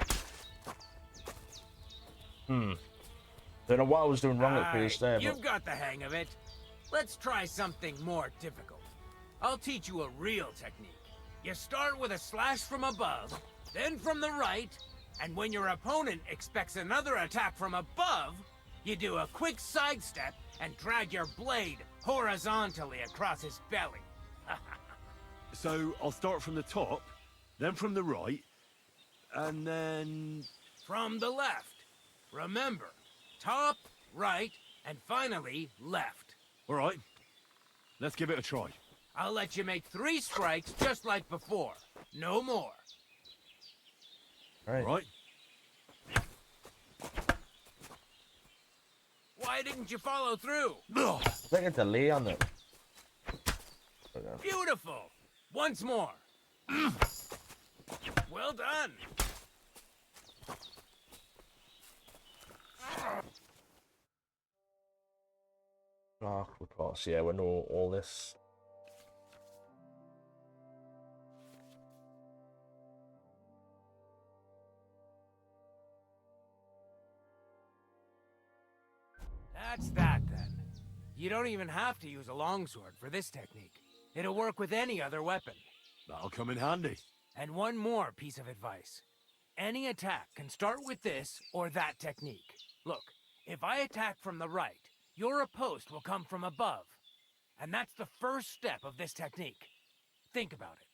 Don't know what I was doing wrong at first there, You've but got the hang of it. Let's try something more difficult. I'll teach you a real technique. You start with a slash from above, then from the right, and when your opponent expects another attack from above, you do a quick sidestep and drag your blade horizontally across his belly. So I'll start from the top, then from the right, and then... From the left. Remember, top, right, and finally left. All right, let's give it a try. I'll let you make 3 strikes just like before. No more. right. All right. Why didn't you follow through? I think it's a delay on it. Beautiful. Once more. Well done. Dark across. Yeah, we know all this. That's that then. You don't even have to use a longsword for this technique. It'll work with any other weapon. That'll come in handy. And one more piece of advice. Any attack can start with this or that technique. Look, if I attack from the right, your riposte will come from above. And that's the first step of this technique. Think about it.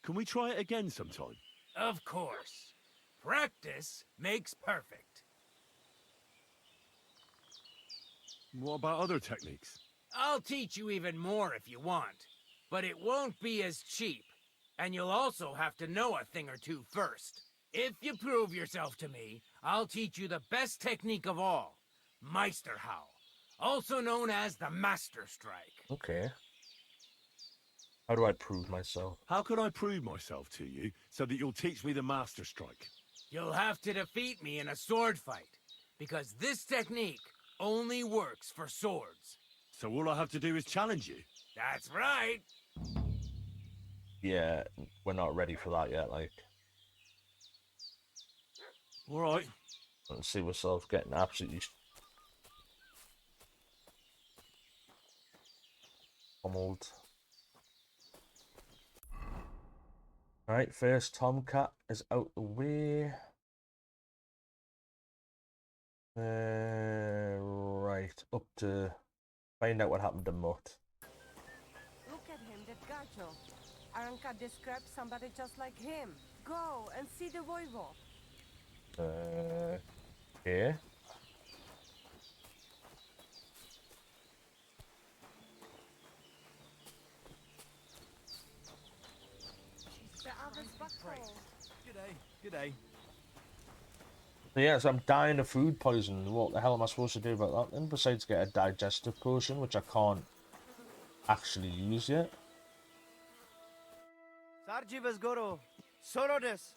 Can we try it again sometime? Of course. Practice makes perfect. What about other techniques? I'll teach you even more if you want. But it won't be as cheap. And you'll also have to know a thing or two first. If you prove yourself to me, I'll teach you the best technique of all. Meisterhau. Also known as the Master Strike. Okay. How do I prove myself? How can I prove myself to you so that you'll teach me the Master Strike? You'll have to defeat me in a sword fight. Because this technique only works for swords. So all I have to do is challenge you? That's right. Yeah, we're not ready for that yet, like. Alright. Let's see ourselves getting absolutely pummeled. Alright, first Tomcat is out the way. Right, up to find out what happened to Mutt. Look at him, that gacho. Aranka described somebody just like him. Go and see the voivod. Okay. The other's buckle. G'day. So yeah, so I'm dying of food poisoning. What the hell am I supposed to do about that then? Besides get a digestive potion, which I can't actually use yet. Sarjivas Goro. Sorodes.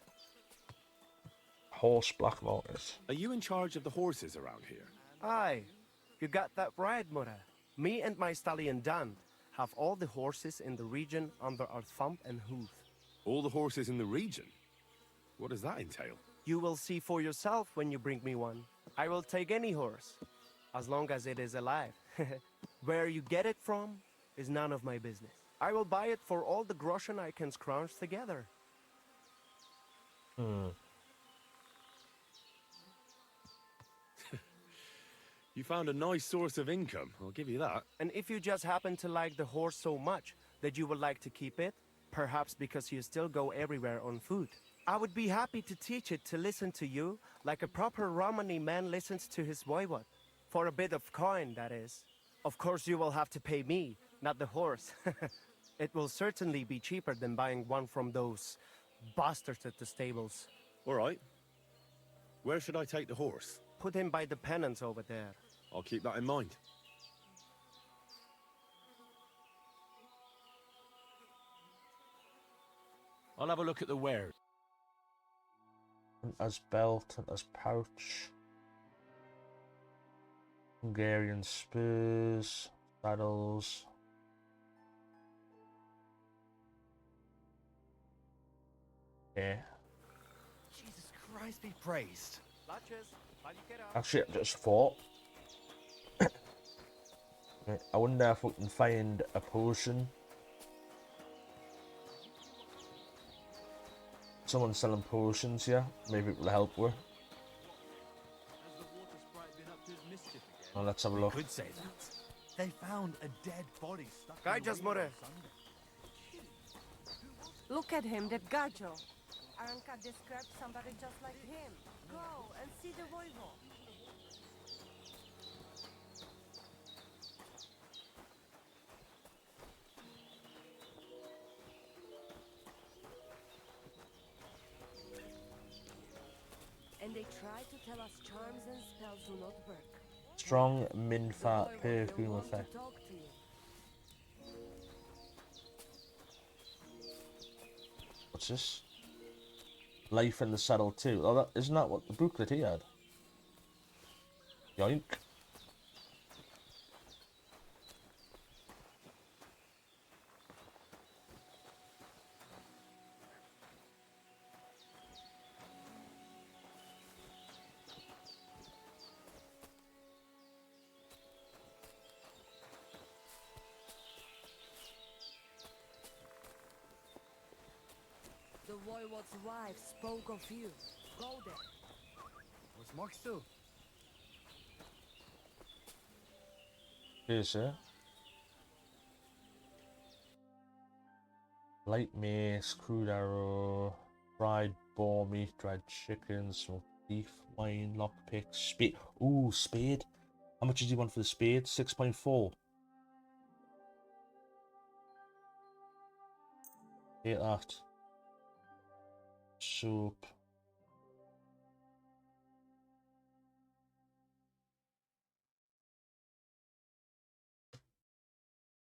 Horse black markers. Are you in charge of the horses around here? Aye, you got that right, Mura. Me and my stallion Dan have all the horses in the region under our thumb and hoof. All the horses in the region? What does that entail? You will see for yourself when you bring me one. I will take any horse, as long as it is alive. Where you get it from is none of my business. I will buy it for all the groschen I can scrounge together. You found a nice source of income, I'll give you that. And if you just happen to like the horse so much that you would like to keep it, perhaps because you still go everywhere on foot, I would be happy to teach it to listen to you like a proper Romani man listens to his voivod. For a bit of coin, that is. Of course you will have to pay me, not the horse. It will certainly be cheaper than buying one from those bastards at the stables. Alright. Where should I take the horse? Put him by the pennants over there. I'll keep that in mind. I'll have a look at the wares. As belt, as pouch. Hungarian spurs, saddles. Yeah. Jesus Christ be praised. Actually, I just thought. I wonder if we can find a potion. Someone selling potions here. Maybe it will help her. Well, let's have a look. Could say that. They found a dead body stuck Guy in the just river more. on Sunday. Look at him, that gacho. Aranka described somebody just like him. Go and see the voivod. And they try to tell us charms and spells do not work. Strong min-fat The voivod perfume will want to effect. talk to you. What's this? Life in the Saddle too. Oh, isn't that what the booklet he had? Yoink. The Voivod's wife spoke of you. Go there. Was machst du? Cheers, sir. Light mace, crude arrow, fried boar meat, dried chicken, smoked beef, wine, lockpick, spade. Ooh, spade. How much did you want for the spade? 6.4. Take that. Soup.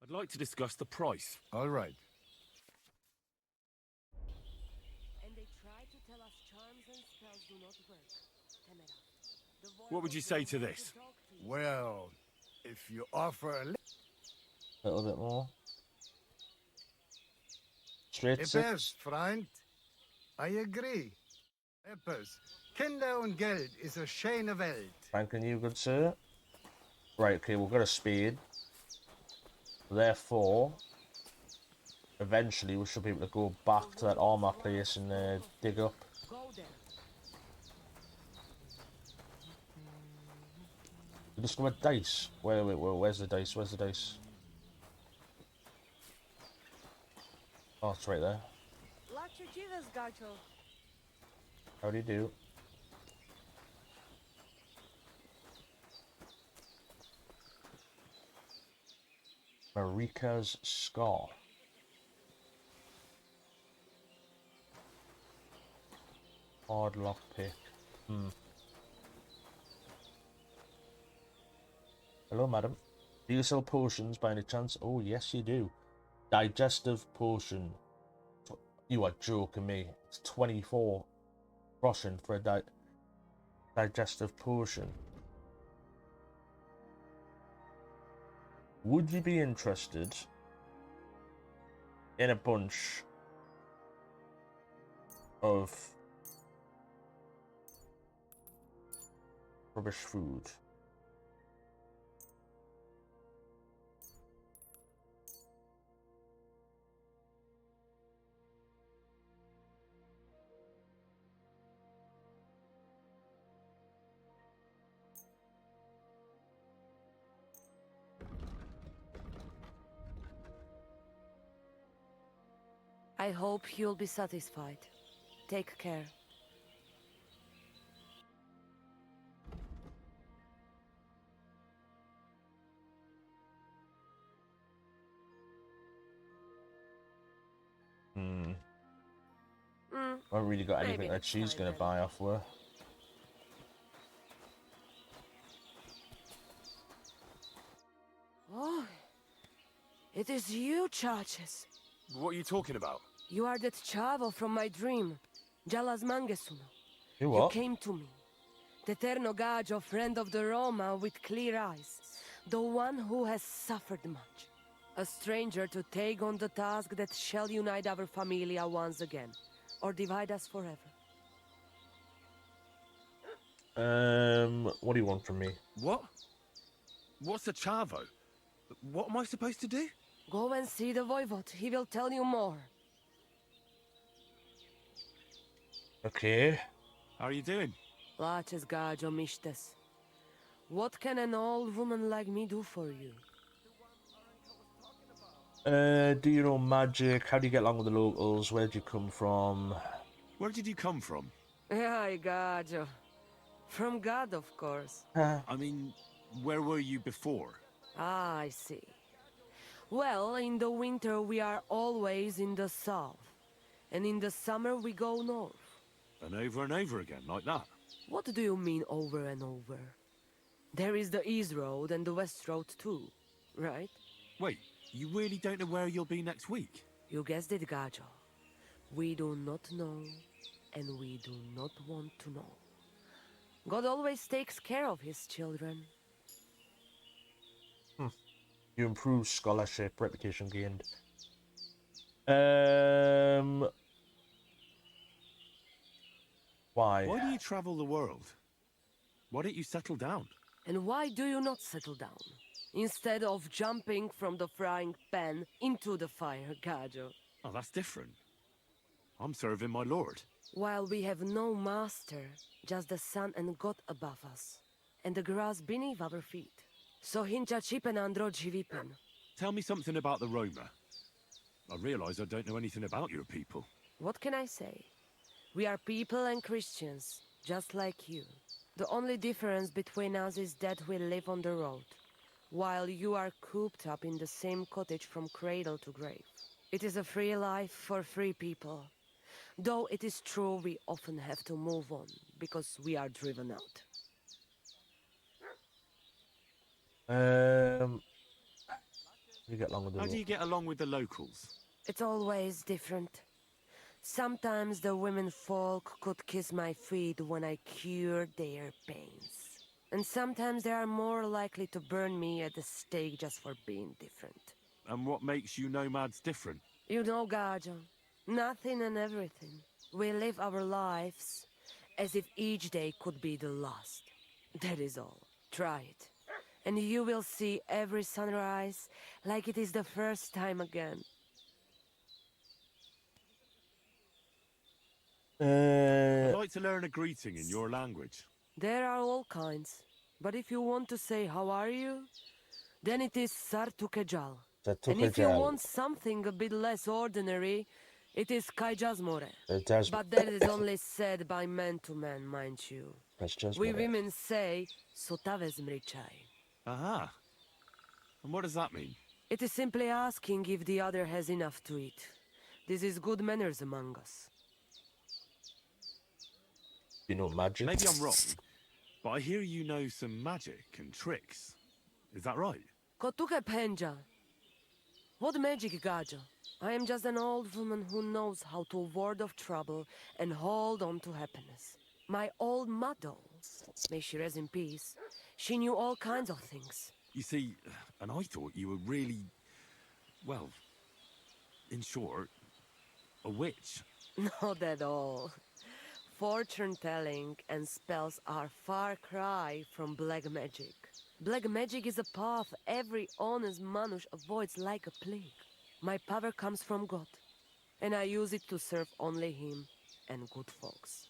I'd like to discuss the price. All right. And they try to tell us charms and spells do not work. Temera. The What would you Voivod say will to want this? talk to you. Well, if you offer a Little bit more. Straight six. Eppers, Freund. I agree. Eppers. Kinder und Geld is a schöne Welt. Franklin, you good, sir? Right, okay, we've got a spade. Therefore, eventually we should be able to go back to that armor place and dig up. Go there. We discovered dice. Where's the dice? Where's the dice? Oh, it's right there. Lacho Jesus, Gacho. How do you do? Marika's Scar. Hard lockpick. Hello, madam. Do you sell potions by any chance? Oh, yes, you do. Digestive potion. You are joking me. It's 24 groschen for a digestive potion. Would you be interested in a bunch of rubbish food? I hope you'll be satisfied. Take care. I haven't really got anything Maybe that next she's time gonna then. buy off her. Oh, it is you, Charges. What are you talking about? You are that chavo from my dream, Jalas Mangesuno. You You what? came to me, the Terno Gajo, friend of the Roma with clear eyes, the one who has suffered much. A stranger to take on the task that shall unite our familia once again, or divide us forever. What do you want from me? What? What's a chavo? What am I supposed to do? Go and see the Voivod, he will tell you more. Okay. How are you doing? Laches Gajo Mishtes. What can an old woman like me do for you? Do you know magic? How do you get along with the locals? Where do you come from? Where did you come from? Ay, Gajo. From God, of course. I mean, where were you before? Ah, I see. Well, in the winter we are always in the south. And in the summer we go north. And over again, like that? What do you mean over and over? There is the East Road and the West Road too, right? Wait, you really don't know where you'll be next week? You guessed it, Gajo. We do not know, and we do not want to know. God always takes care of his children. You improve scholarship, reputation gained. Why? Why do you travel the world? Why don't you settle down? And why do you not settle down? Instead of jumping from the frying pan into the fire, Gajo. Oh, that's different. I'm serving my lord. While we have no master, just the sun and God above us, and the grass beneath our feet. So hincha chipen andro jivipen. Tell me something about the Roma. I realise I don't know anything about your people. What can I say? We are people and Christians, just like you. The only difference between us is that we live on the road, while you are cooped up in the same cottage from cradle to grave. It is a free life for free people. Though it is true we often have to move on, because we are driven out. You get along with How do you get along with the locals? It's always different. Sometimes the women folk could kiss my feet when I cured their pains. And sometimes they are more likely to burn me at the stake just for being different. And what makes you nomads different? You know, Gajo, nothing and everything. We live our lives as if each day could be the last. That is all. Try it. And you will see every sunrise like it is the first time again. I'd like to learn a greeting in your language. There are all kinds. But if you want to say how are you, then it is Sartukejal. And if you want something a bit less ordinary, it is Kaijazmore. But that is only said by man to man, mind you. We women say Sotavezmrichai. Aha. And what does that mean? It is simply asking if the other has enough to eat. This is good manners among us. You know magic? Maybe I'm wrong, but I hear you know some magic and tricks. Is that right? Kotuke Penja. What magic, Gajo? I am just an old woman who knows how to ward off trouble and hold on to happiness. My old mother, may she rest in peace, she knew all kinds of things. You see, and I thought you were really, well, in short, a witch. Not at all. Fortune-telling and spells are far cry from black magic. Black magic is a path every honest manush avoids like a plague. My power comes from God, and I use it to serve only Him and good folks.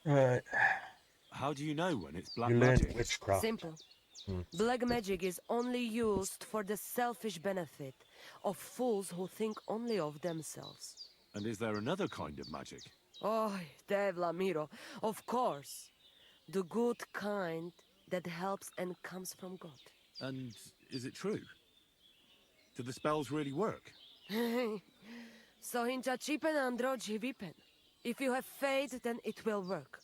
How do you know when it's black You learn magic? witchcraft. Simple. Black magic is only used for the selfish benefit of fools who think only of themselves. And is there another kind of magic? Oh, Devla Miro, of course. The good kind that helps and comes from God. And is it true? Do the spells really work? So hincha chipen andro jivipen. If you have faith, then it will work.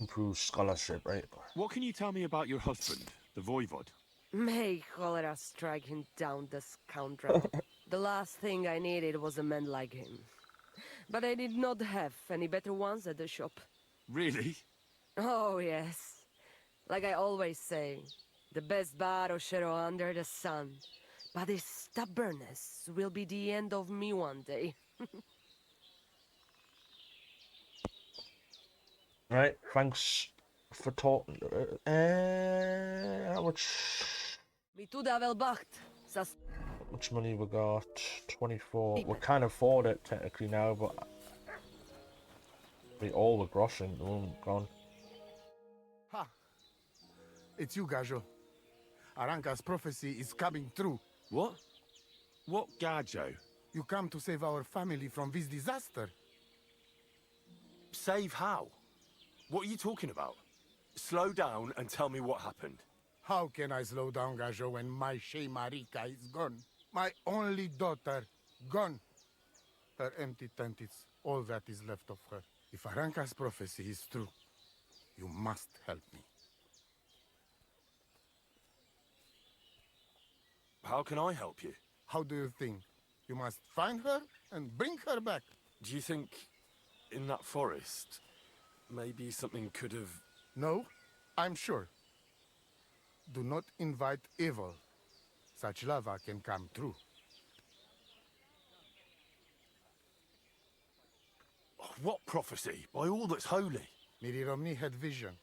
Improve scholarship, right? What can you tell me about your husband, the voivod? May cholera strike him down, the scoundrel. The last thing I needed was a man like him. But I did not have any better ones at the shop. Really? Oh, yes. Like I always say, the best Baroshero under the sun. But his stubbornness will be the end of me one day. Right, thanks for talking. How much money we got? 24. We can't afford it technically now, but all the groschen at the moment gone. Ha! It's you, Gajo. Aranka's prophecy is coming true. What? What Gajo? You come to save our family from this disaster. Save how? What are you talking about? Slow down and tell me what happened. How can I slow down, Gajo, when my Shea Marika is gone? My only daughter, gone. Her empty tent is all that is left of her. If Aranka's prophecy is true, you must help me. How can I help you? How do you think? You must find her and bring her back. Do you think in that forest, maybe something could have... No, I'm sure. Do not invite evil. Such lava can come true. What prophecy? By all that's holy. Miri Romney had vision,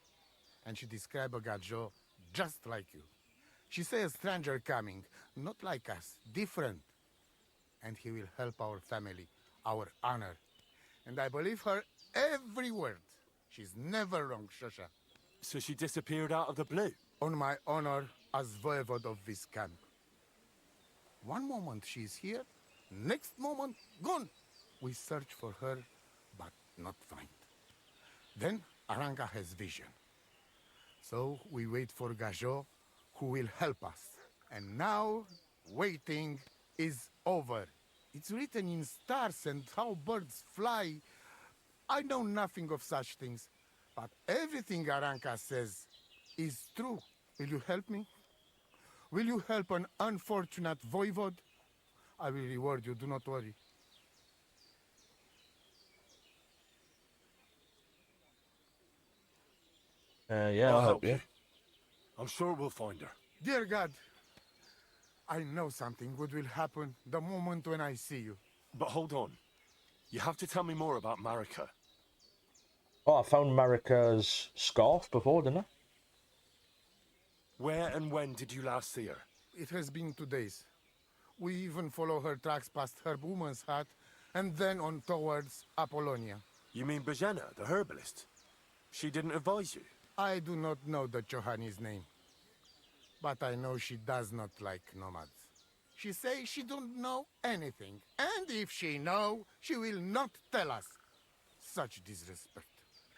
and she described a Gajo just like you. She say a stranger coming, not like us, different. And he will help our family, our honor. And I believe her every word. She's never wrong, Shosha. So she disappeared out of the blue? On my honor as voivode of this camp. One moment she's here, next moment gone. We search for her, but not find. Then Aranka has vision. So we wait for Gajo, who will help us. And now, waiting is over. It's written in stars and how birds fly. I know nothing of such things, but everything Aranka says is true. Will you help me? Will you help an unfortunate voivode? I will reward you, do not worry. Yeah, I'll help you. I'm sure we'll find her. Dear God, I know something good will happen the moment when I see you. But hold on. You have to tell me more about Marika. Oh, I found Marika's scarf before, didn't I? Where and when did you last see her? It has been 2 days. We even follow her tracks past her woman's hut and then on towards Apollonia. You mean Bajena, the herbalist? She didn't advise you? I do not know the Johanni's name, but I know she does not like nomads. She says she don't know anything, and if she know, she will not tell us. Such disrespect.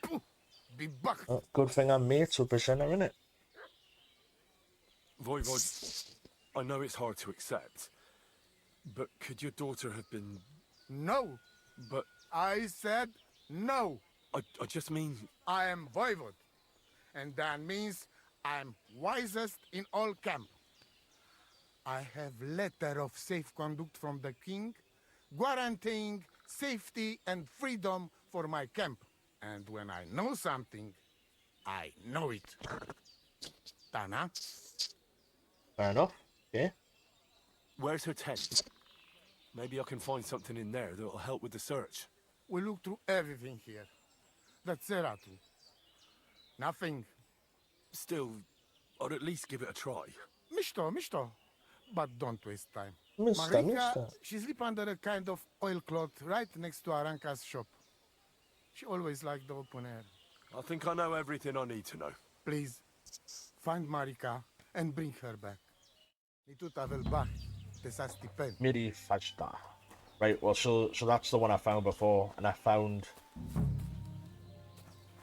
Pooh! Be bucked. Oh, good thing I'm mates with Bashena, innit? Voivod, I know it's hard to accept, but could your daughter have been... No. But... I said no. I just mean... I am voivode, and that means I'm wisest in all camp. I have letter of safe conduct from the king, guaranteeing safety and freedom for my camp. And when I know something, I know it. Tana? Fair enough. Yeah. Where's her tent? Maybe I can find something in there that'll help with the search. We look through everything here. That's Zeratu. Nothing. Still, I'd at least give it a try. Misto. But don't waste time. Mister. Marika, she sleep under a kind of oilcloth right next to Aranka's shop. She always liked the open air. I think I know everything I need to know. Please, find Marika and bring her back. Nituta velbach, tesa stipen. Miri Fajta. Right, well, so that's the one I found before, and I found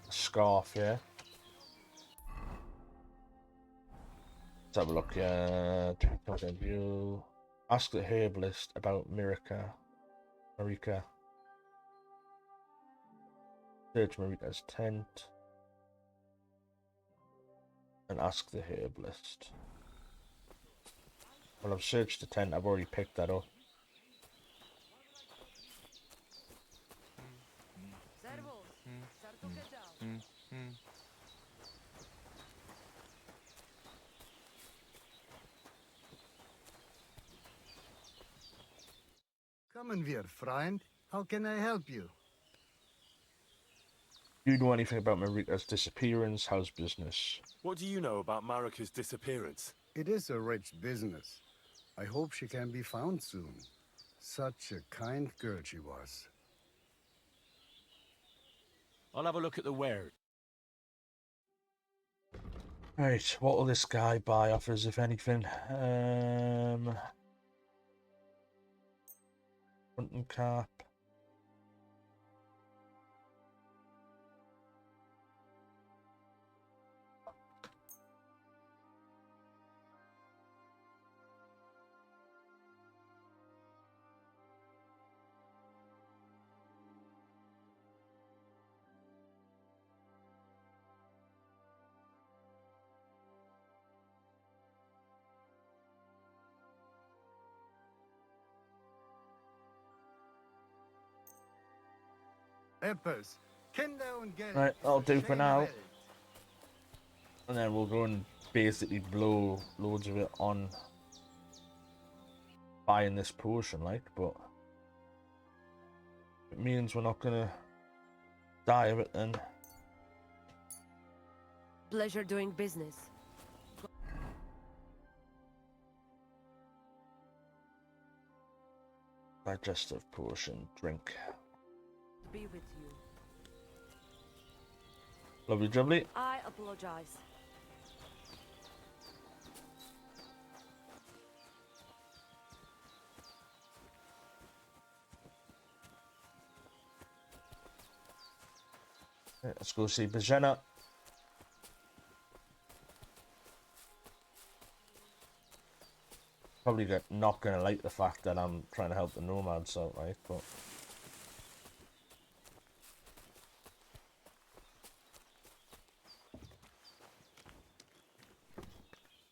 a scarf, yeah? Let's have a look, content view. Ask the herbalist about Marika. Search Marika's tent. And ask the herbalist. Well, I've searched the tent, I've already picked that up. Come in here, friend. How can I help you? Do you know anything about Marika's disappearance? How's business? What do you know about Marika's disappearance? It is a rich business. I hope she can be found soon. Such a kind girl she was. I'll have a look at the wares. Right, what will this guy buy offers, if anything? Hunting cap. Peppers, Kinder und Geld. Right, that'll do for now. Welt. And then we'll go and basically blow loads of it on buying this potion, like, but it means we're not gonna die of it then. Pleasure doing business. Digestive potion, drink. Be with you. Lovely jubbly. I apologize. Right, let's go see Bajena. Probably not gonna like the fact that I'm trying to help the nomads out, right? But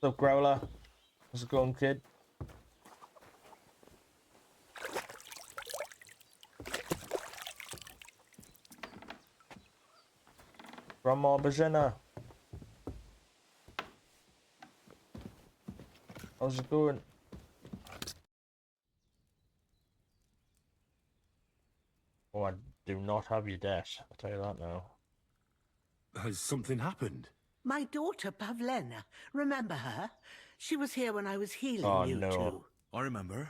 what's up, Growler? How's it going, kid? Grandma Bajena. How's it going? Oh, I do not have your debt. I'll tell you that now. Has something happened? My daughter, Pavlena. Remember her? She was here when I was healing Oh, you no. two. I remember.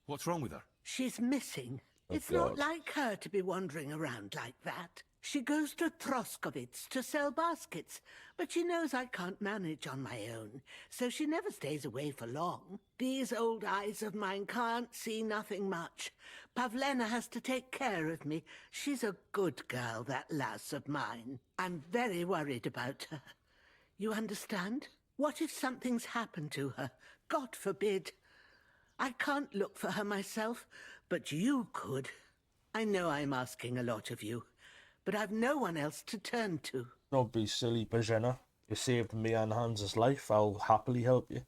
What's wrong with her? She's missing. Oh, It's not God. like her to be wandering around like that. She goes to Troskovitz to sell baskets, but she knows I can't manage on my own, so she never stays away for long. These old eyes of mine can't see nothing much. Pavlena has to take care of me. She's a good girl, that lass of mine. I'm very worried about her. You understand? What if something's happened to her? God forbid. I can't look for her myself, but you could. I know I'm asking a lot of you, but I've no one else to turn to. Don't be silly, Bajena. You saved me and Hans's life. I'll happily help you.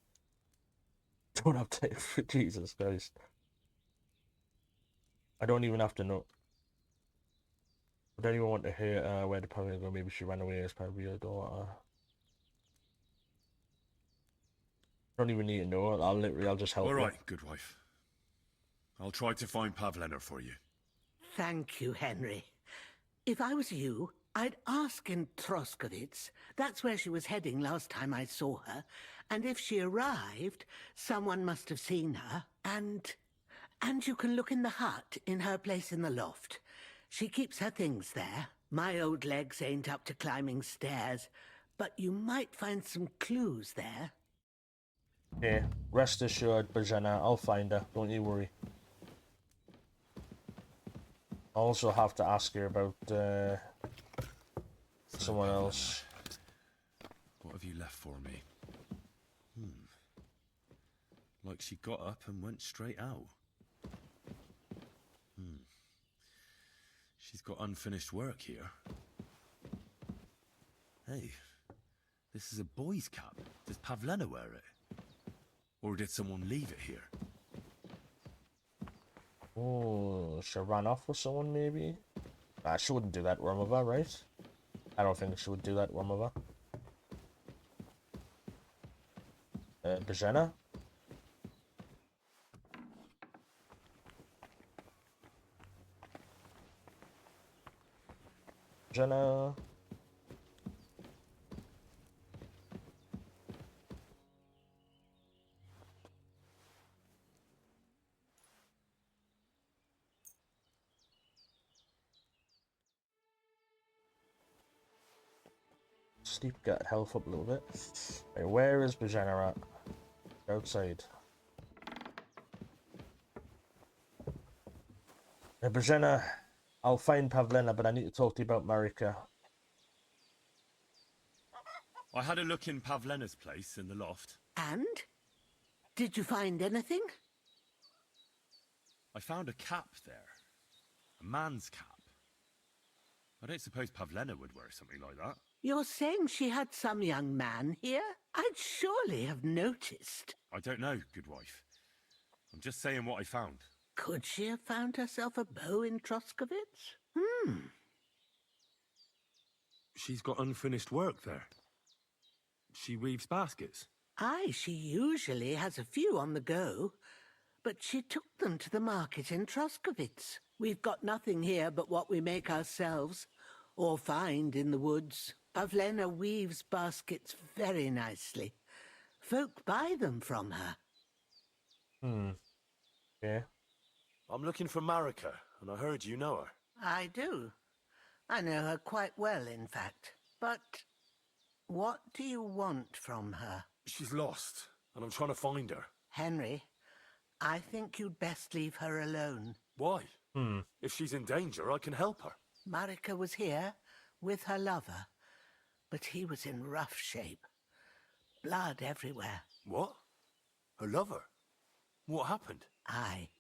Don't have to. Jesus Christ. I don't even have to know. Would anyone want to hear where the Pavilion go? Maybe she ran away as probably your daughter. Don't even need to know. I'll just help All you. right, good wife. I'll try to find Pavlena for you. Thank you, Henry. If I was you, I'd ask in Troskovitz. That's where she was heading last time I saw her. And if she arrived, someone must have seen her. And you can look in the hut in her place in the loft. She keeps her things there. My old legs ain't up to climbing stairs, but you might find some clues there. Okay, rest assured, Bajena, I'll find her. Don't you worry. I also have to ask her about someone else. What have you left for me? Like she got up and went straight out. She's got unfinished work here. Hey, this is a boy's cap. Does Pavlena wear it? Or did someone leave it here? Oh, she ran off with someone, maybe? She wouldn't do that to her mother, right? I don't think she would do that to her mother. Bajena? Bajena? Sleep, get health up a little bit. Right, where is Bajena at? Outside. Bajena, I'll find Pavlena, but I need to talk to you about Marika. I had a look in Pavlena's place in the loft. And? Did you find anything? I found a cap there. A man's cap. I don't suppose Pavlena would wear something like that. You're saying she had some young man here? I'd surely have noticed. I don't know, good wife. I'm just saying what I found. Could she have found herself a beau in Troskovitz? She's got unfinished work there. She weaves baskets. Aye, she usually has a few on the go, but she took them to the market in Troskowitz. We've got nothing here but what we make ourselves, or find in the woods. Pavlena weaves baskets very nicely. Folk buy them from her. Yeah. I'm looking for Marika, and I heard you know her. I do. I know her quite well, in fact. But what do you want from her? She's lost, and I'm trying to find her. Henry, I think you'd best leave her alone. Why? If she's in danger, I can help her. Marika was here with her lover, but he was in rough shape. Blood everywhere. What? Her lover? What happened? Aye,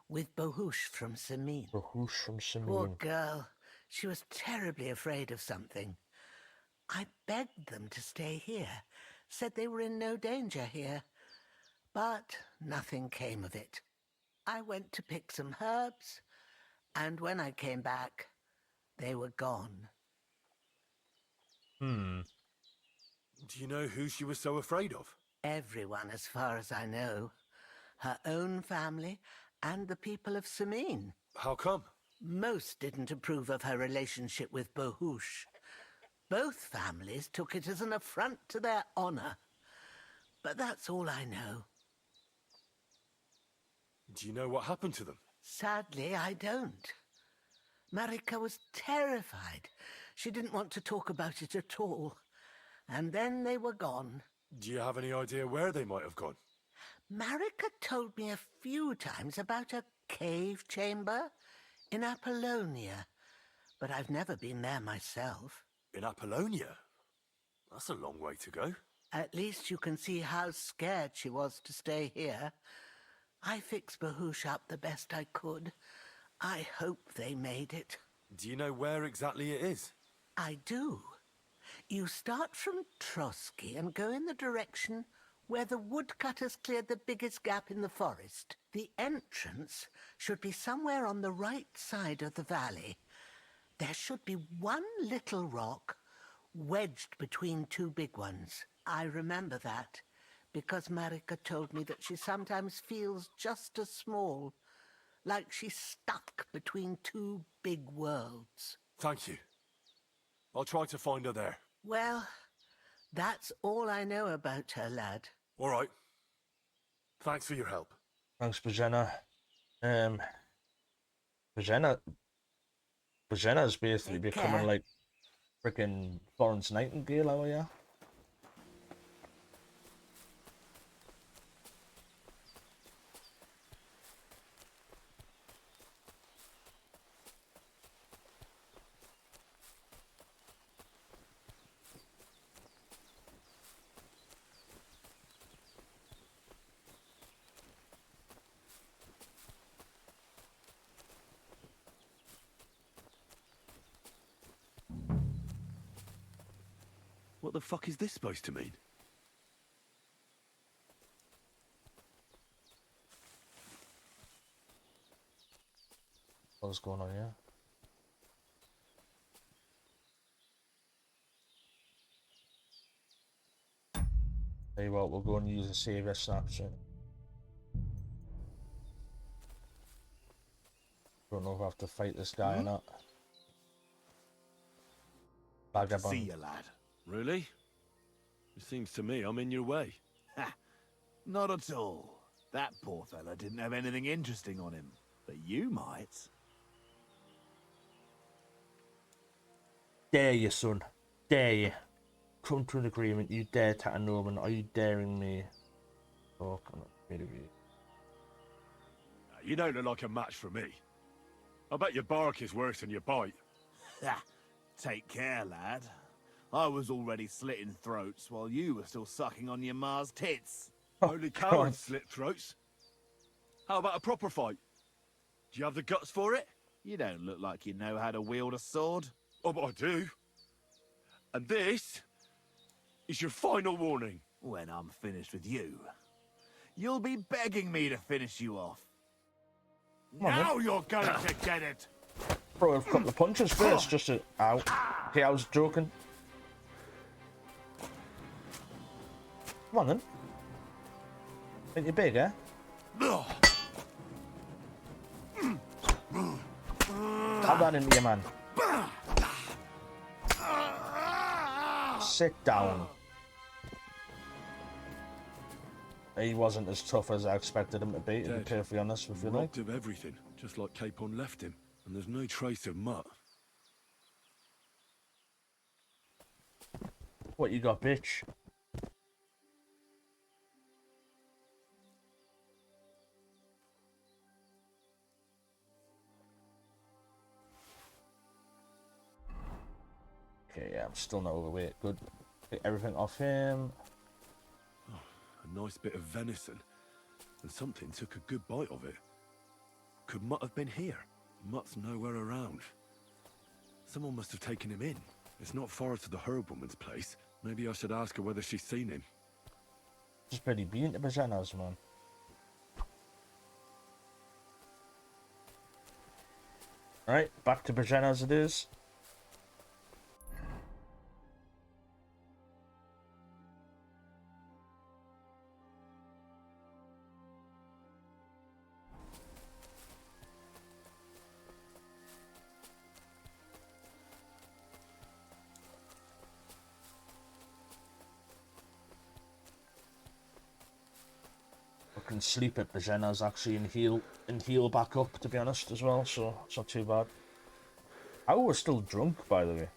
with Bohush from Samin. Bohush from Samin. Poor girl. She was terribly afraid of something. I begged them to stay here, said they were in no danger here. But nothing came of it. I went to pick some herbs, and when I came back, they were gone. Do you know who she was so afraid of? Everyone, as far as I know. Her own family and the people of Samin. How come? Most didn't approve of her relationship with Bohush. Both families took it as an affront to their honor. But that's all I know. Do you know what happened to them? Sadly, I don't. Marika was terrified. She didn't want to talk about it at all. And then they were gone. Do you have any idea where they might have gone? Marika told me a few times about a cave chamber in Apollonia, but I've never been there myself. In Apollonia? That's a long way to go. At least you can see how scared she was to stay here. I fixed Bahush up the best I could. I hope they made it. Do you know where exactly it is? I do. You start from Trotsky and go in the direction where the woodcutters cleared the biggest gap in the forest. The entrance should be somewhere on the right side of the valley. There should be one little rock wedged between two big ones. I remember that because Marika told me that she sometimes feels just as small, like she's stuck between two big worlds. Thank you. I'll try to find her there. Well, that's all I know about her, lad. All right. Thanks for your help. Thanks, Bajena. Bajena's basically becoming like freaking Florence Nightingale over here. What the fuck is this supposed to mean? What's going on here? Tell you what, we'll go and use a savior snapshot. Don't know if I have to fight this guy or not. Vagabond. See you, lad. Really? It seems to me I'm in your way. Ha! Not at all. That poor fella didn't have anything interesting on him. But you might. Dare you, son. Dare you. Come to an agreement. You dare attack a Norman. Are you daring me? Oh, come on. Really. You don't look like a match for me. I bet your bark is worse than your bite. Ha! Take care, lad. I was already slitting throats while you were still sucking on your ma's tits. Only cowards slit throats. How about a proper fight? Do you have the guts for it? You don't look like you know how to wield a sword. Oh, but I do. And this is your final warning. When I'm finished with you, you'll be begging me to finish you off. Now you're going to get it! Throw a couple of punches first, just to... Ow. Okay, I was joking. Come on, then. Ain't you big, eh? Have that into you, man. Sit down. He wasn't as tough as I expected him to be perfectly honest with you. Robbed of everything, just like Capon left him, and there's no trace of Mutt. What you got, bitch? Okay, yeah, I'm still not overweight. Good. Get everything off him. Oh, a nice bit of venison, and something took a good bite of it. Could Mutt have been here? Mutt's nowhere around. Someone must have taken him in. It's not far to the herb woman's place. Maybe I should ask her whether she's seen him. Just pretty being to Bajanas, man. Alright, back to Bajanas it is. Can sleep at Bajena's actually and heal back up, to be honest, as well, so it's not too bad. I was still drunk, by the way.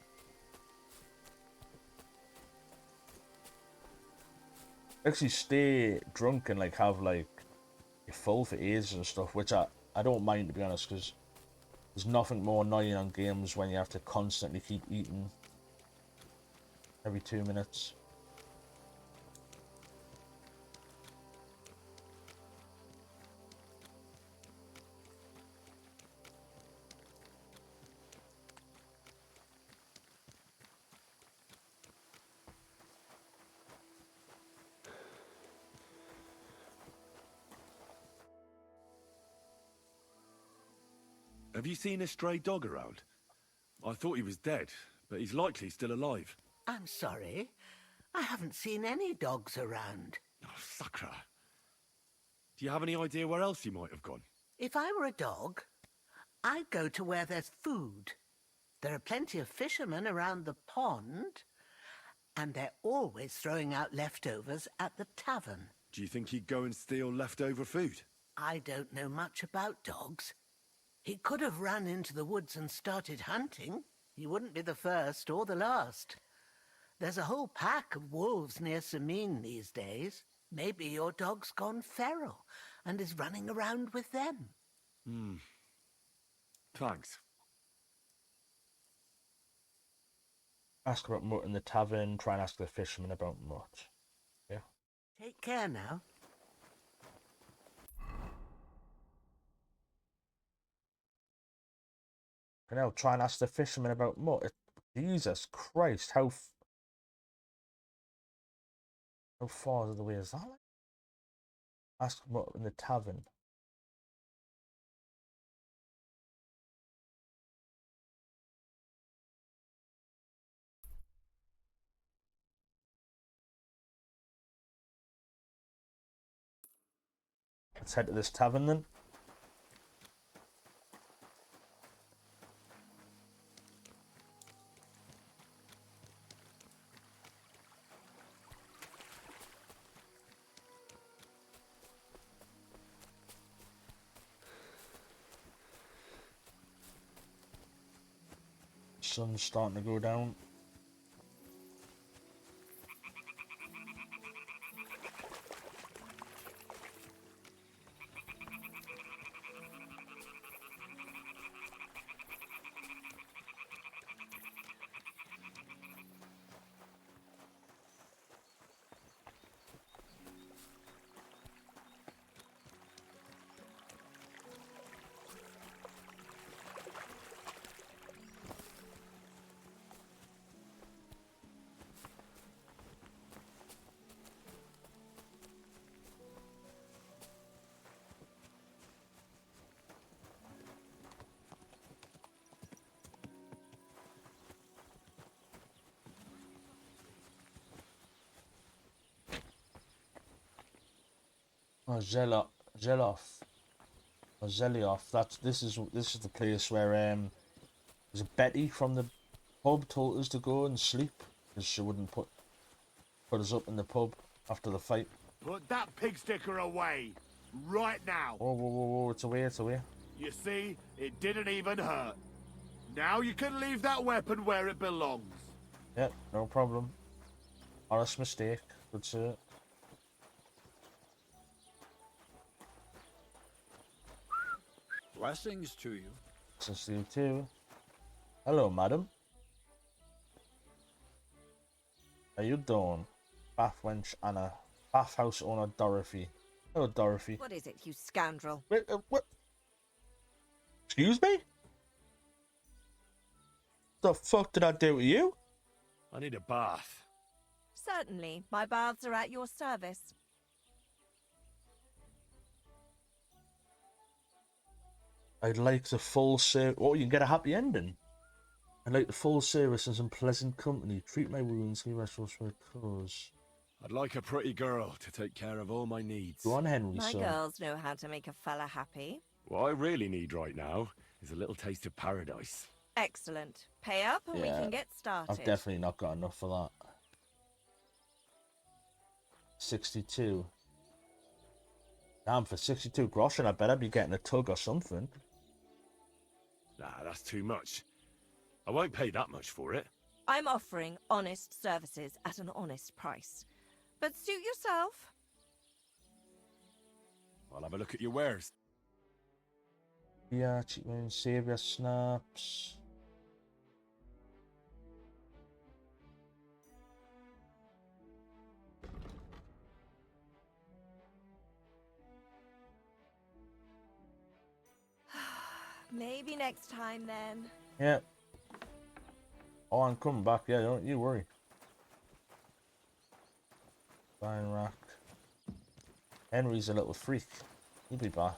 Actually stay drunk and like have like you're full for ages and stuff, which I don't mind, to be honest, because there's nothing more annoying on games when you have to constantly keep eating every 2 minutes. Have you seen a stray dog around? I thought he was dead, but he's likely still alive. I'm sorry. I haven't seen any dogs around. Oh, Sakra. Do you have any idea where else he might have gone? If I were a dog, I'd go to where there's food. There are plenty of fishermen around the pond, and they're always throwing out leftovers at the tavern. Do you think he'd go and steal leftover food? I don't know much about dogs. He could have run into the woods and started hunting. He wouldn't be the first or the last. There's a whole pack of wolves near Samine these days. Maybe your dog's gone feral and is running around with them. Thanks. Ask about Mutt in the tavern, try and ask the fisherman about Mutt. Yeah. Take care now. And I'll try and ask the fisherman about Mutt. Jesus Christ, how far away is that? Ask Mutt in the tavern. Let's head to this tavern then. Sun's starting to go down. Oh, Zeloff. Or Zelioff. This is the place where there's a Betty from the pub told us to go and sleep because she wouldn't put us up in the pub after the fight. Put that pig sticker away, right now. Whoa, whoa, whoa, whoa! It's away, it's away. You see, it didn't even hurt. Now you can leave that weapon where it belongs. Yep, no problem. Honest mistake, good sir. Blessings to you. Blessings to you too. Hello, madam. How you doing? Bath wench Anna. Bathhouse owner Dorothy. Hello, Dorothy. What is it, you scoundrel? Wait, what? Excuse me? The fuck did I do to you? I need a bath. Certainly. My baths are at your service. I'd like the full service. Oh, you can get a happy ending. I'd like the full service and some pleasant company. Treat my wounds, give restaurants for a cause. I'd like a pretty girl to take care of all my needs. Go on, Henry, My son. girls know how to make a fella happy. What I really need right now is a little taste of paradise. Excellent. Pay up and we can get started. I've definitely not got enough for that. 62. Damn, for 62 groschen, I better be getting a tug or something. Nah, that's too much. I won't pay that much for it. I'm offering honest services at an honest price. But suit yourself. I'll have a look at your wares. Yeah, cheap moon, saviour snaps. Maybe next time then. Yeah. Oh, I'm coming back. Yeah, don't you worry. Fine rack. Henry's a little freak. He'll be back.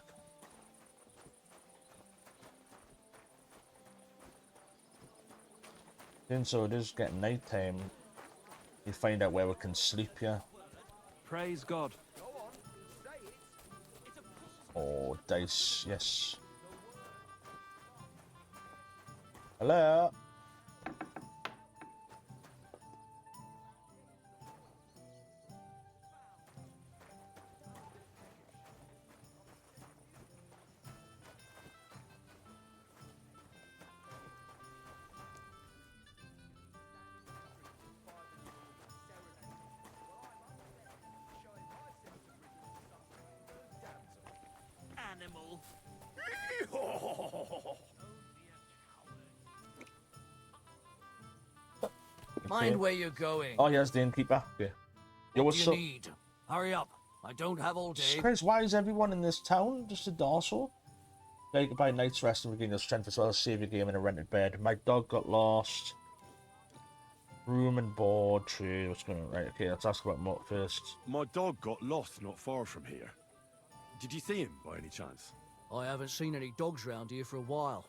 Then so it is getting night time. You find out where we can sleep, yeah. Praise God. Oh, dice, yes. Hello. Animal. Mind where you're going. Oh, yes, the innkeeper. Yeah. Yo, What what's do up? you need? Hurry up. I don't have all day. Christ, why is everyone in this town just a dorsal? Like to buy night's rest and regain your strength as well as save your game in a rented bed. My dog got lost. Room and board. True. What's going on? Right, okay, let's ask about Mutt first. My dog got lost not far from here. Did you see him by any chance? I haven't seen any dogs round here for a while,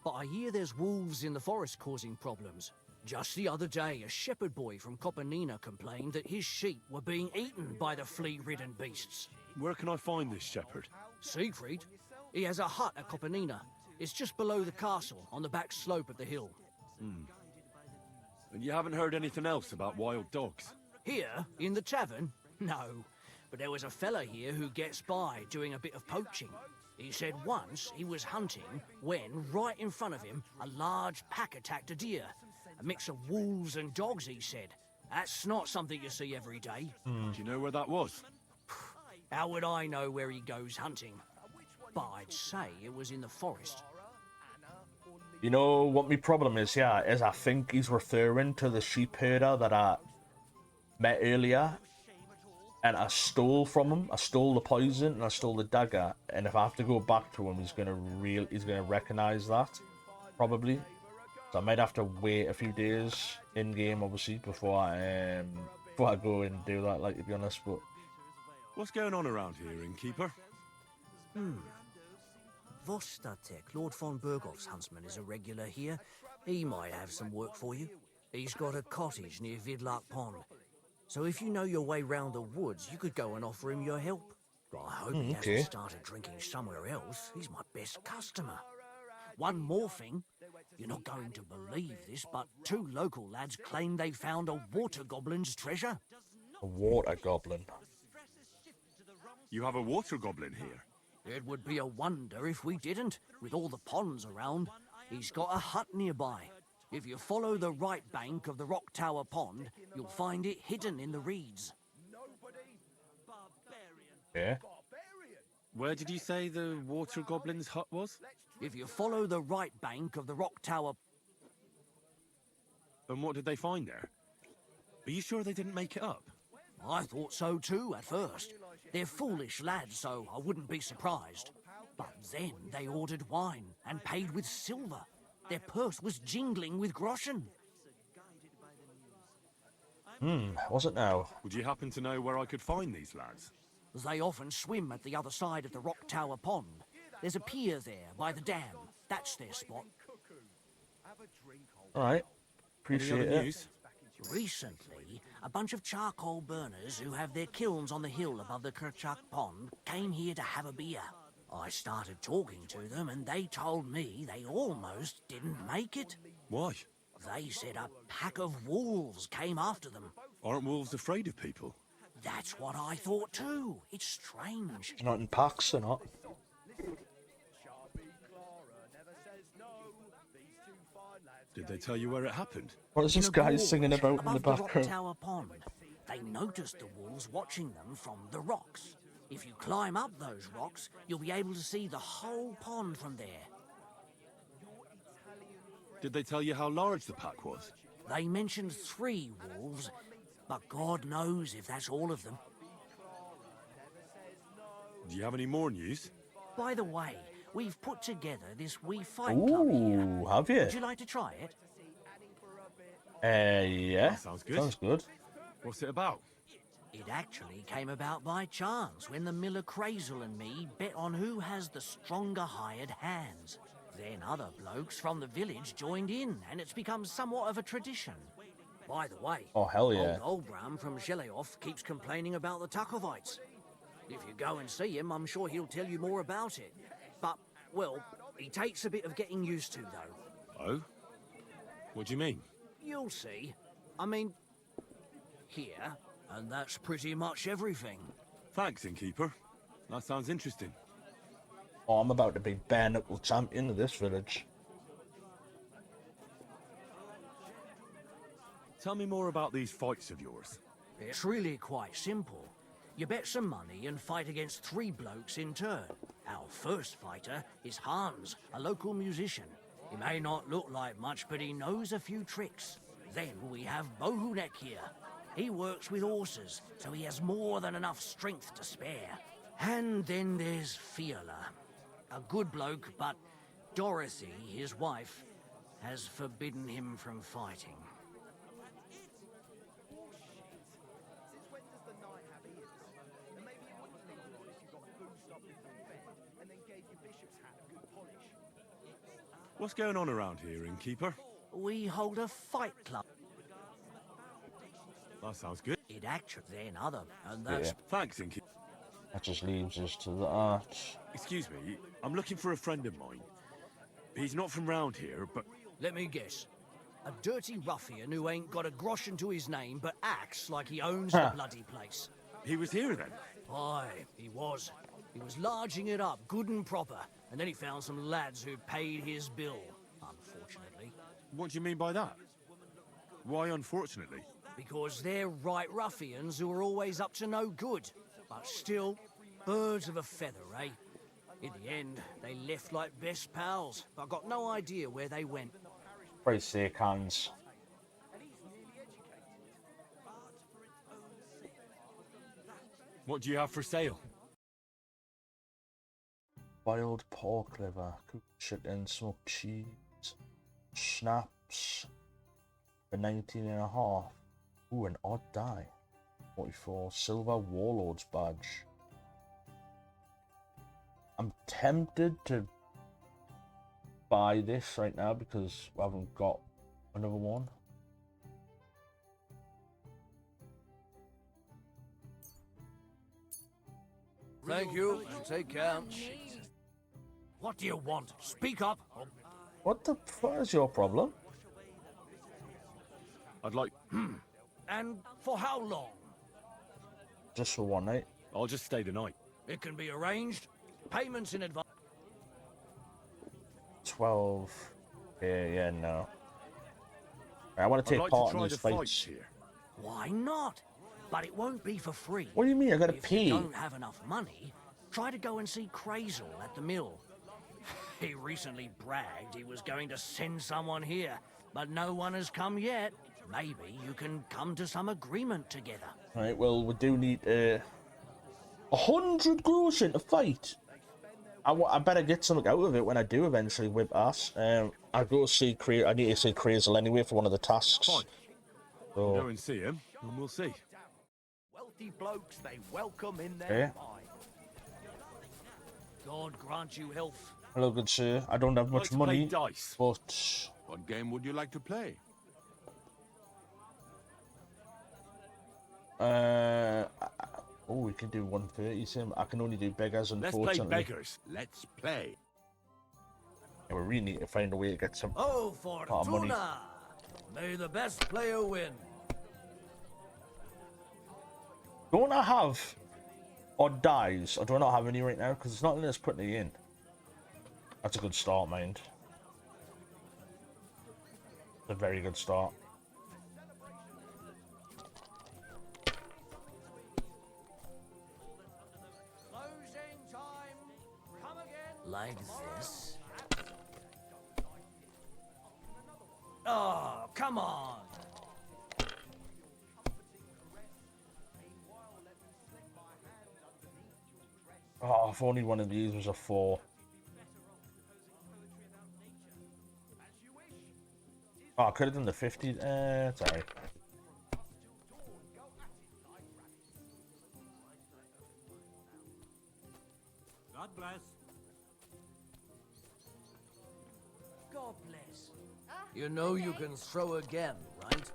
but I hear there's wolves in the forest causing problems. Just the other day, a shepherd boy from Copenina complained that his sheep were being eaten by the flea-ridden beasts. Where can I find this shepherd? Siegfried? He has a hut at Copenina. It's just below the castle, on the back slope of the hill. And you haven't heard anything else about wild dogs? Here, in the tavern? No. But there was a fella here who gets by doing a bit of poaching. He said once he was hunting when, right in front of him, a large pack attacked a deer. A mix of wolves and dogs, he said. That's not something you see every day. Do you know where that was? How would I know where he goes hunting? But I'd say it was in the forest. You know what my problem is here is I think he's referring to the sheep herder that I met earlier, and I stole from him. I stole the poison and I stole the dagger. And if I have to go back to him, he's gonna recognize that, probably. So I might have to wait a few days in game, obviously, before I go and do that. Like, to be honest, but What's going on around here, innkeeper? Vostatek, Lord von Bergoff's huntsman, is a regular here. He might have some work for you. He's got a cottage near Vidlark Pond. So if you know your way round the woods, you could go and offer him your help. I hope he okay. hasn't started drinking somewhere else. He's my best customer. One more thing. You're not going to believe this, but 2 local lads claim they found a water goblin's treasure. A water goblin. You have a water goblin here? It would be a wonder if we didn't. With all the ponds around, he's got a hut nearby. If you follow the right bank of the Rock Tower Pond, you'll find it hidden in the reeds. Yeah. Where did you say the water goblin's hut was? If you follow the right bank of the Rock Tower... And what did they find there? Are you sure they didn't make it up? I thought so too at first. They're foolish lads, so I wouldn't be surprised. But then they ordered wine and paid with silver. Their purse was jingling with groschen. Was it now? Would you happen to know where I could find these lads? They often swim at the other side of the Rock Tower Pond. There's a pier there by the dam. That's their spot. Alright. Appreciate Any other it. news? Recently, a bunch of charcoal burners who have their kilns on the hill above the Kerchak Pond came here to have a beer. I started talking to them and they told me they almost didn't make it. Why? They said a pack of wolves came after them. Aren't wolves afraid of people? That's what I thought too. It's strange. They're not in packs, they're not. Did they tell you where it happened? What is this guy singing about in the Above the Rock background? Tower Pond. They noticed the wolves watching them from the rocks. If you climb up those rocks, you'll be able to see the whole pond from there. Did they tell you how large the pack was? They mentioned 3 wolves, but God knows if that's all of them. Do you have any more news? By the way, we've put together this wee fight club here. Ooh, have you? Would you like to try it? Yeah. That sounds good. Sounds good. What's it about? It actually came about by chance when the miller Crazel and me bet on who has the stronger hired hands. Then other blokes from the village joined in, and it's become somewhat of a tradition. By the way, Oh, hell yeah. old Olbram from Zheleov keeps complaining about the Takovites. If you go and see him, I'm sure he'll tell you more about it. But, well, he takes a bit of getting used to, though. Oh? What do you mean? You'll see. I mean, here, and that's pretty much everything. Thanks, innkeeper. That sounds interesting. Oh, I'm about to be bare knuckle champion of this village. Tell me more about these fights of yours. It's really quite simple. You bet some money and fight against 3 blokes in turn. Our first fighter is Hans, a local musician. He may not look like much, but he knows a few tricks. Then we have Bohunek here. He works with horses, so he has more than enough strength to spare. And then there's Fiala. A good bloke, but Dorothy, his wife, has forbidden him from fighting. What's going on around here, innkeeper? We hold a fight club. That sounds good. It actually then other, and that's... Yeah. Thanks, innkeeper. That just leaves us to the arch. Excuse me, I'm looking for a friend of mine. He's not from round here, but... Let me guess. A dirty ruffian who ain't got a groschen to his name, but acts like he owns the bloody place. He was here then? Aye, he was. He was larging it up, good and proper, and then he found some lads who'd paid his bill, unfortunately. What do you mean by that? Why unfortunately? Because they're right ruffians who are always up to no good. But still, birds of a feather, eh? In the end, they left like best pals, but I got no idea where they went. Praise sake, Hans. What do you have for sale? Wild pork liver, cooked chicken, smoked cheese, schnapps for 19.5. Ooh, an odd die. 44, silver warlord's badge. I'm tempted to buy this right now because we haven't got another one. Thank you, and take care. What do you want? Speak up. What the fuck is your problem? I'd like... And for how long? Just for one night. I'll just stay the night. It can be arranged. Payments in advance. 12. Yeah, no. I want to take part in these fights. Here. Why not? But it won't be for free. What do you mean? I gotta if pay. If you don't have enough money, try to go and see Crazel at the mill. He recently bragged he was going to send someone here, but no one has come yet. Maybe you can come to some agreement together. Right, well, we do need 100 groschen to fight. I better get something out of it when I do eventually whip ass. I go see I need to see Crazel anyway for one of the tasks. Fine. So, Go and see him, and we'll see. Wealthy blokes they welcome in their yeah. God grant you health. Hello, good sir. I don't have much money, dice. but... What game would you like to play? Oh, we can do 130, Sim. I can only do beggars, Let's unfortunately. play beggars. Let's play. Yeah, we really need to find a way to get some Oh, pot of money. Fortuna! May the best player win. Don't I have odd dies, or do I not have any right now? Because it's not letting us putting it in. That's a good start, mind. A very good start. Like this. Oh, come on. Oh, if only one of these was a 4. Oh, I could have done the 50. It's alright. God bless. God bless. You know you can throw again, right?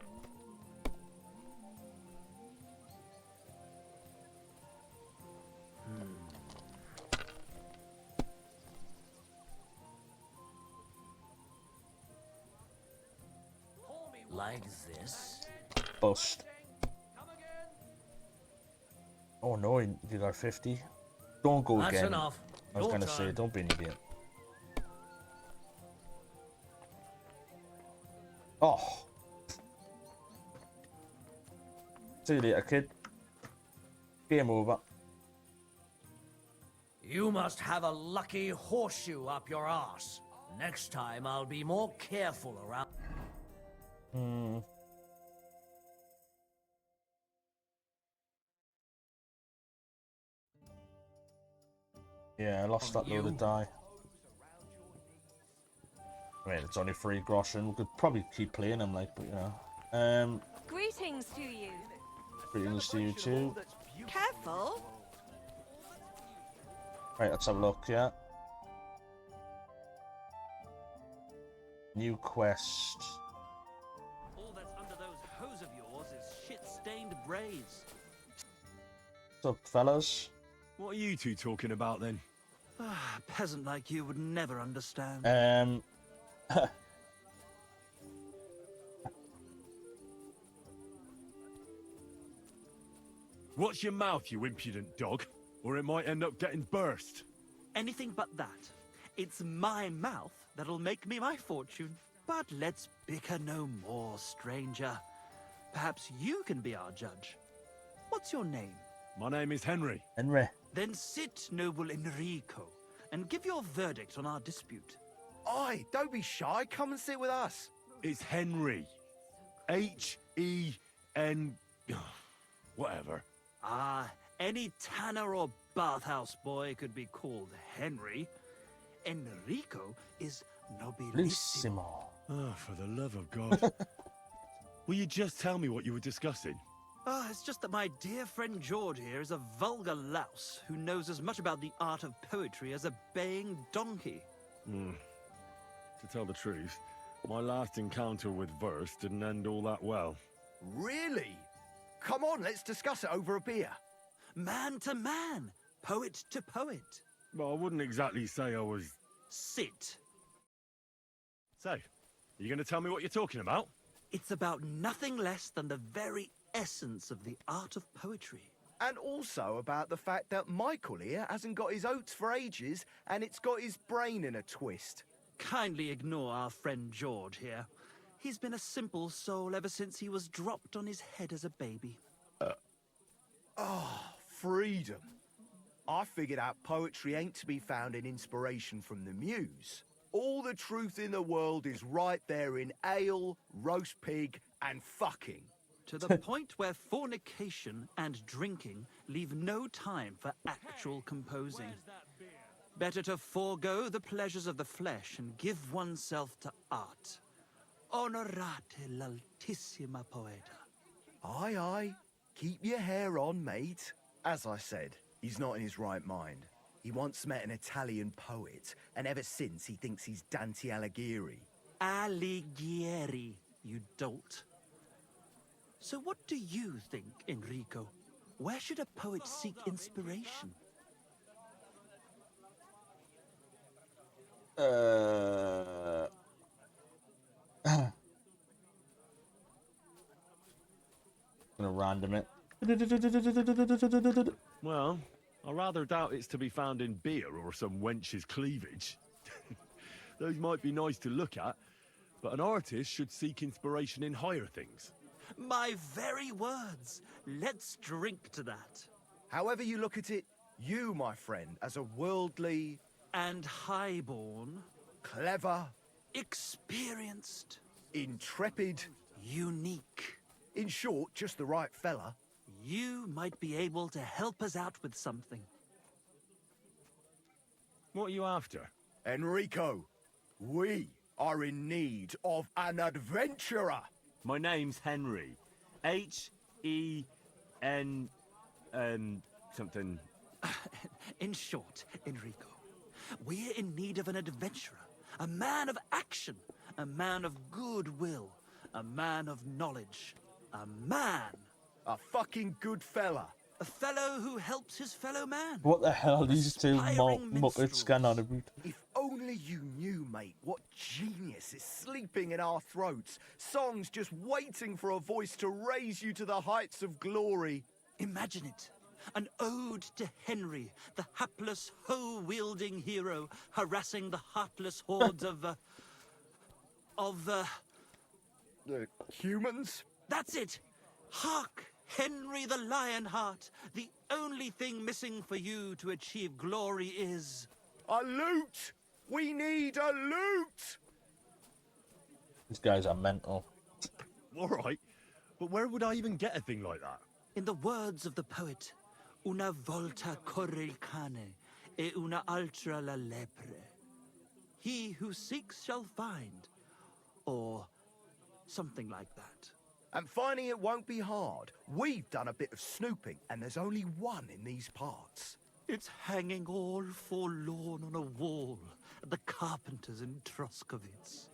Like this. Bust. Oh no, you got 50. Don't go That's again. enough. I was Your gonna say, turn. don't be an idiot. Oh. See you later, kid. Game over. You must have a lucky horseshoe up your arse. Next time I'll be more careful around. Yeah, I lost that load of die. I mean, it's only 3 groschen. We could probably keep playing them, like, but you know. Greetings to you. Greetings to you too. Careful. Right, let's have a look, yeah. New quest. All that's under those hose of yours is shit-stained braids. What's up, fellas? What are you two talking about then? Ah, a peasant like you would never understand. Watch your mouth, you impudent dog, or it might end up getting burst. Anything but that. It's my mouth that'll make me my fortune. But let's bicker no more, stranger. Perhaps you can be our judge. What's your name? My name is Henry. Henry. Then sit, noble Enrico, and give your verdict on our dispute. Oi, don't be shy. Come and sit with us. It's Henry. H-E-N... whatever. Ah, any tanner or bathhouse boy could be called Henry. Enrico is nobilissimo. Oh, for the love of God. Will you just tell me what you were discussing? Ah, it's just that my dear friend George here is a vulgar louse who knows as much about the art of poetry as a baying donkey. To tell the truth, my last encounter with verse didn't end all that well. Really? Come on, let's discuss it over a beer. Man to man, poet to poet. Well, I wouldn't exactly say I was... Sit. So, you going to tell me what you're talking about? It's about nothing less than the very essence of the art of poetry. And also about the fact that Michael here hasn't got his oats for ages and it's got his brain in a twist. Kindly ignore our friend George here. He's been a simple soul ever since he was dropped on his head as a baby. Freedom. I figured out poetry ain't to be found in inspiration from the muse. All the truth in the world is right there in ale, roast pig, and fucking. To the point where fornication and drinking leave no time for actual composing. Better to forego the pleasures of the flesh and give oneself to art. Onorate l'altissima poeta. Aye, aye. Keep your hair on, mate. As I said, he's not in his right mind. He once met an Italian poet, and ever since he thinks he's Dante Alighieri. Alighieri, you dolt. So what do you think, Enrico? Where should a poet seek inspiration? Gonna random it. Well, I rather doubt it's to be found in beer or some wench's cleavage. Those might be nice to look at, but an artist should seek inspiration in higher things. My very words. Let's drink to that. However you look at it, you, my friend, as a worldly... And highborn. Clever. Experienced. Intrepid. Unique. In short, just the right fella. You might be able to help us out with something. What are you after? Enrico, we are in need of an adventurer. My name's Henry. H-E-N... something... In short, Enrico, we're in need of an adventurer. A man of action. A man of goodwill. A man of knowledge. A man. A fucking good fella. A fellow who helps his fellow man. What the hell are these two Aspiring Muppets going on about? If only you knew, mate, what genius is sleeping in our throats. Songs just waiting for a voice to raise you to the heights of glory. Imagine it. An ode to Henry, the hapless, hoe-wielding hero, harassing the heartless hordes of humans? That's it! Hark! Henry the Lionheart! The only thing missing for you to achieve glory is... a loot! We need a loot! These guys are mental. All right, but where would I even get a thing like that? In the words of the poet, una volta corre il cane, e una altra la lepre. He who seeks shall find, or something like that. And finding it won't be hard. We've done a bit of snooping, and there's only one in these parts. It's hanging all forlorn on a wall at the carpenter's in Troskowitz.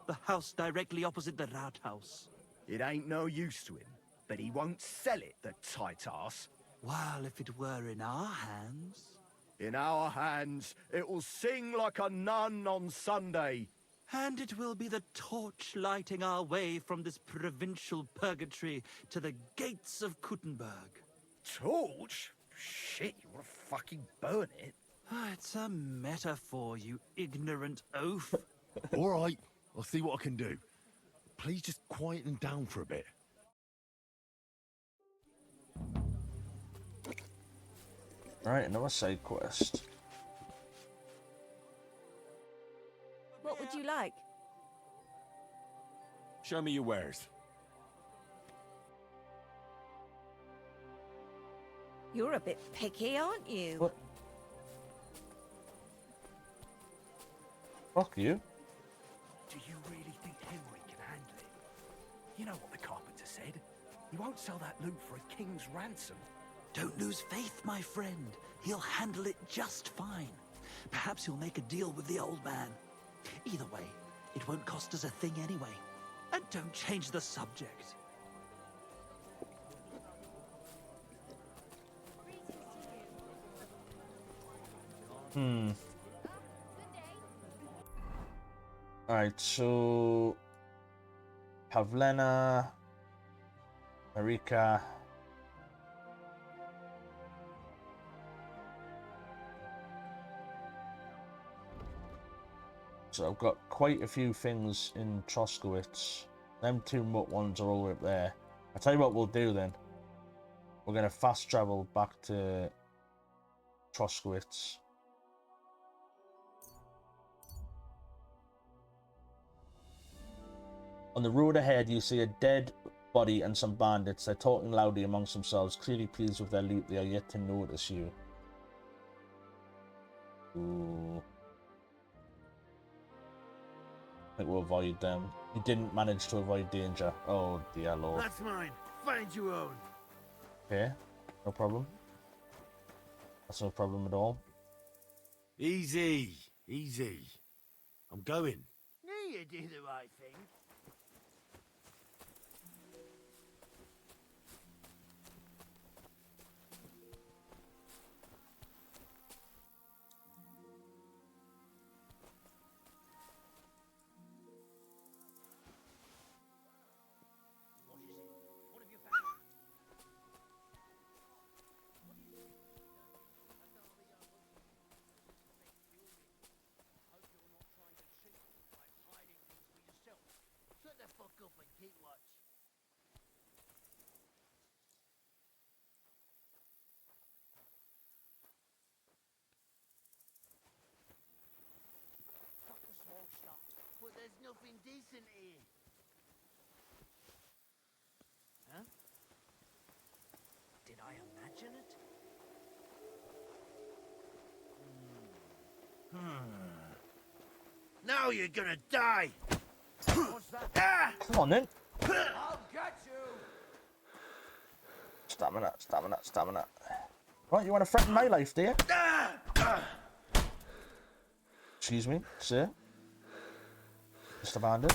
The house directly opposite the Rathaus. It ain't no use to him, but he won't sell it, the tight ass. While if it were in our hands... In our hands, it will sing like a nun on Sunday. And it will be the torch lighting our way from this provincial purgatory to the gates of Kuttenberg. Torch? Shit, you want to fucking burn it? It's a metaphor, you ignorant oaf. All right, I'll see what I can do. Please just quieten down for a bit. Right, another side quest. What would you like? Show me your wares. You're a bit picky, aren't you? What? Fuck you. Do you really think Henry can handle it? You know what the carpenter said? He won't sell that loot for a king's ransom. Don't lose faith, my friend. He'll handle it just fine. Perhaps he'll make a deal with the old man. Either way, it won't cost us a thing anyway. And don't change the subject. Alright, so Pavlena, Marika. So I've got quite a few things in Troskowitz. Them two mutt ones are all up there. I'll tell you what we'll do then. We're going to fast travel back to Troskowitz. On the road ahead, you see a dead body and some bandits. They're talking loudly amongst themselves, clearly pleased with their loot. They are yet to notice you. Ooh. I think we'll avoid them. You didn't manage to avoid danger. Oh dear lord. That's mine. Find your own. Okay, no problem. That's no problem at all. Easy, easy. I'm going. You do the right thing. Shut the fuck up and keep watch. Fuck the small stuff. But there's nothing decent here. Huh? Did I imagine it? Now you're gonna die. What's that? Come on then. I'll get you. Stamina, stamina, stamina. Right, you want to threaten my life, do you? Excuse me, sir. Mr. Bandit.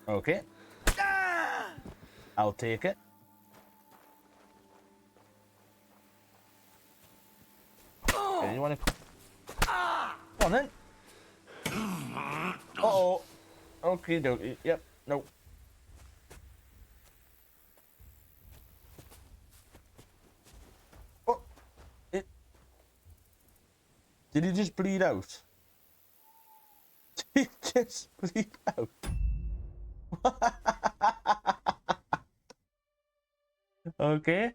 Okay. I'll take it. Okay, you want to... Come on then. Uh-oh. Okie dokie. Yep. Nope. Oh. It... Did he just bleed out? Did he just bleed out? Okay.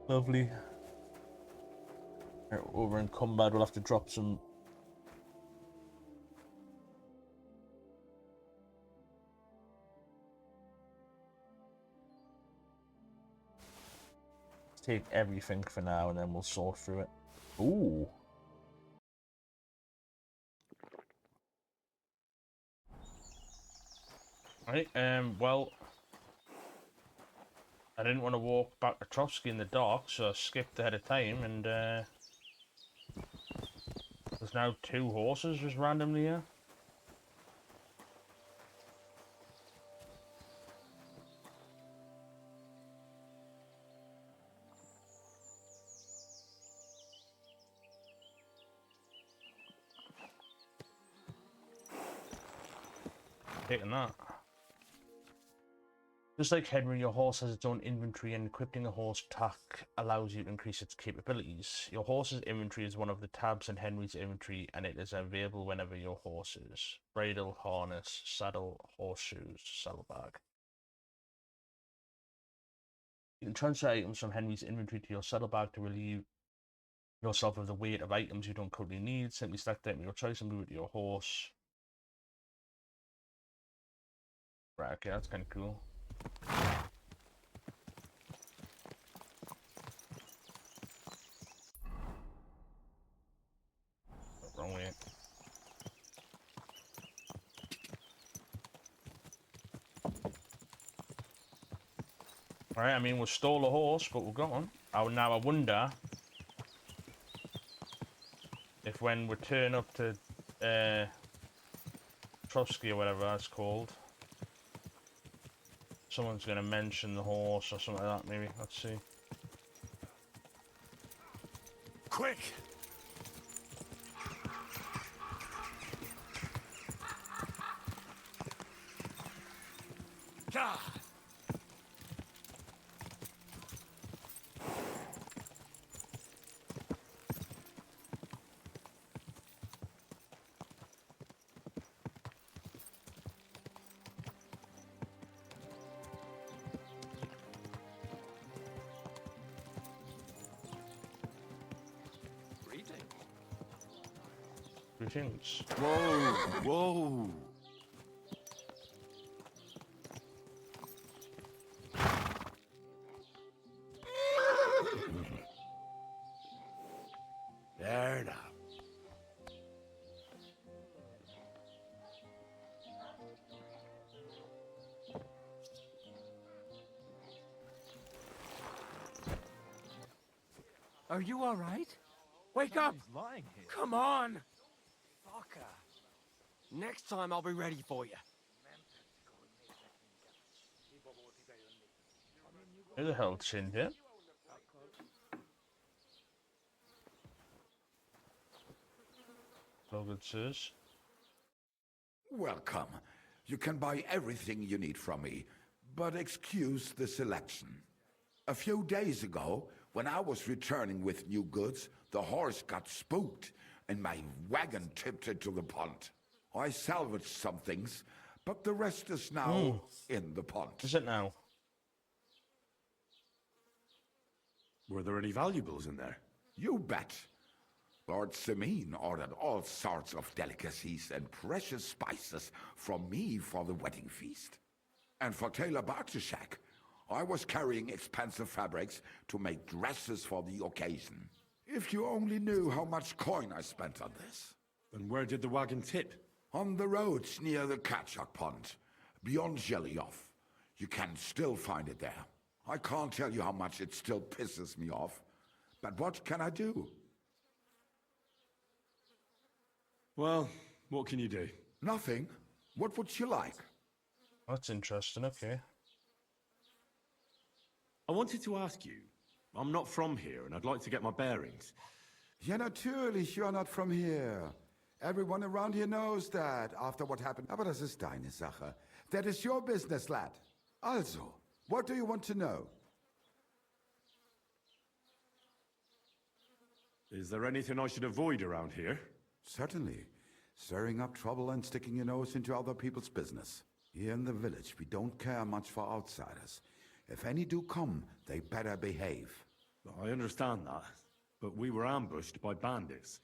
Lovely. Right, over in combat, we'll have to drop some. Let's take everything for now, and then we'll sort through it. Ooh. Right. Well, I didn't want to walk back to Trotsky in the dark, so I skipped ahead of time, and there's now 2 horses just randomly here. Taking that. Just like Henry, your horse has its own inventory, and equipping a horse tack allows you to increase its capabilities. Your horse's inventory is one of the tabs in Henry's inventory, and it is available whenever your horse is. Bridle, harness, saddle, horseshoes, saddlebag. You can transfer items from Henry's inventory to your saddlebag to relieve yourself of the weight of items you don't currently need. Simply select the item of your choice and move it to your horse. Right, okay, that's kind of cool. Wrong way. Alright, I mean, we stole a horse, but we're gone. Now I wonder if when we turn up to Trotsky or whatever that's called, Someone's going to mention the horse or something like that, maybe. Let's see. Quick! God! Greetings. Whoa! Whoa! There now. Are you all right? Wake up! Lying here. Come on! Fucker. Next time I'll be ready for you. Who the hell chinned it? Logan says. Welcome. You can buy everything you need from me, but excuse the selection. A few days ago, when I was returning with new goods, the horse got spooked and my wagon tipped into the pond. I salvaged some things, but the rest is now in the pond. Is it now? Were there any valuables in there? You bet. Lord Simeon ordered all sorts of delicacies and precious spices from me for the wedding feast. And for Taylor Bartuszak, I was carrying expensive fabrics to make dresses for the occasion. If you only knew how much coin I spent on this. And where did the wagon tip? On the roads near the Katchak Pond, beyond Zhelyov. You can still find it there. I can't tell you how much it still pisses me off. But what can I do? Well, what can you do? Nothing. What would you like? That's interesting, okay. I wanted to ask you. I'm not from here, and I'd like to get my bearings. Ja, natürlich, you're not from here. Everyone around here knows that, after what happened. Aber das ist deine Sache. That is your business, lad. Also, what do you want to know? Is there anything I should avoid around here? Certainly. Stirring up trouble and sticking your nose into other people's business. Here in the village, we don't care much for outsiders. If any do come, they better behave. I understand that, but we were ambushed by bandits.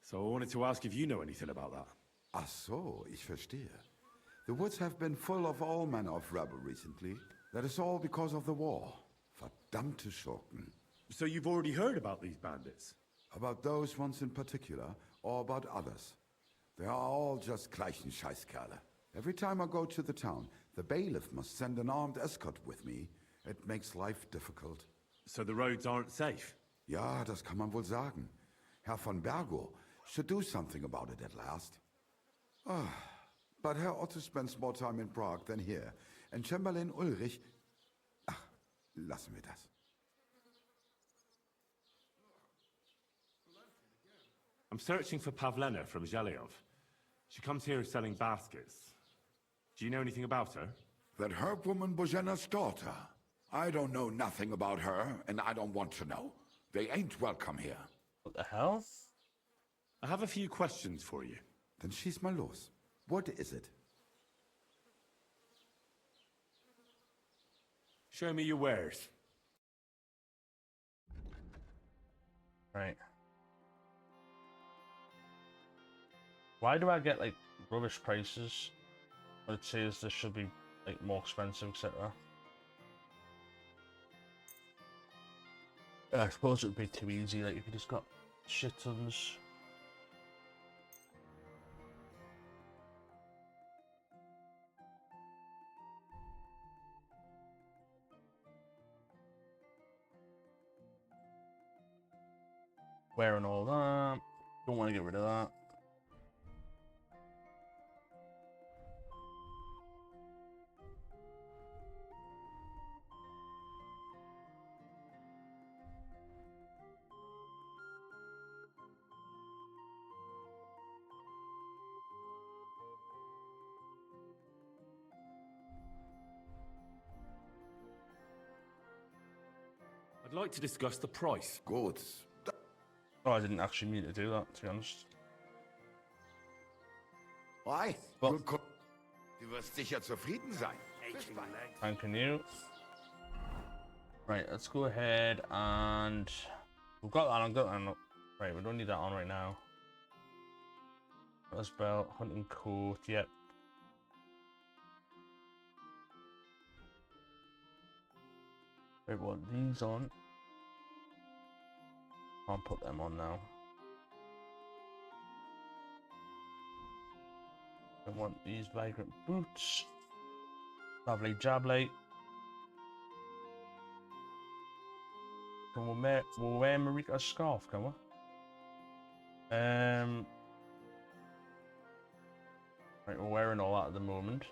So I wanted to ask if you know anything about that. Ach so, ich verstehe. The woods have been full of all manner of rebel recently. That is all because of the war. Verdammte Schurken. So you've already heard about these bandits? About those ones in particular, or about others. They are all just gleichen Scheißkerle. Every time I go to the town, the bailiff must send an armed escort with me. It makes life difficult. So the roads aren't safe? Ja, das kann man wohl sagen. Herr von Bergo should do something about it at last. But Herr Otto spends more time in Prague than here. And Chamberlain Ulrich... Ach, lassen wir das. I'm searching for Pavlena from Zhelyov. She comes here selling baskets. Do you know anything about her? That herb woman Božena's daughter. I don't know nothing about her, and I don't want to know. They ain't welcome here. What the hell? I have a few questions for you. Then schieß mal los. What is it? Show me your wares. Right. Why do I get like rubbish prices? But it says this should be like more expensive, etc. I suppose it would be too easy, like if you just got shit tons. Wearing all that. Don't want to get rid of that. I'd like to discuss the price. Good. Oh, I didn't actually mean to do that, to be honest. Why? Well, Du wirst sicher zufrieden sein. thanking you. Right, let's go ahead and we've got that on. Right, we don't need that on right now. Let's belt, hunting coat, yep. Right, what these on? Can't put them on now. I want these vagrant boots. Lovely jablate. Can we'll wear Marika's scarf, can we? Right, we're wearing all that at the moment.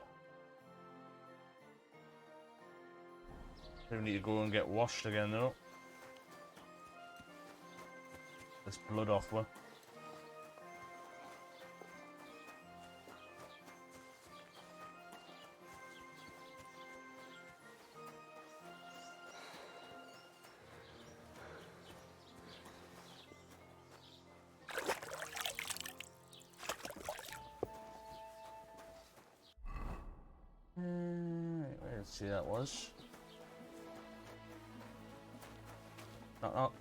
We need to go and get washed again though. This blood off her. Let's see, that was. Knock knock.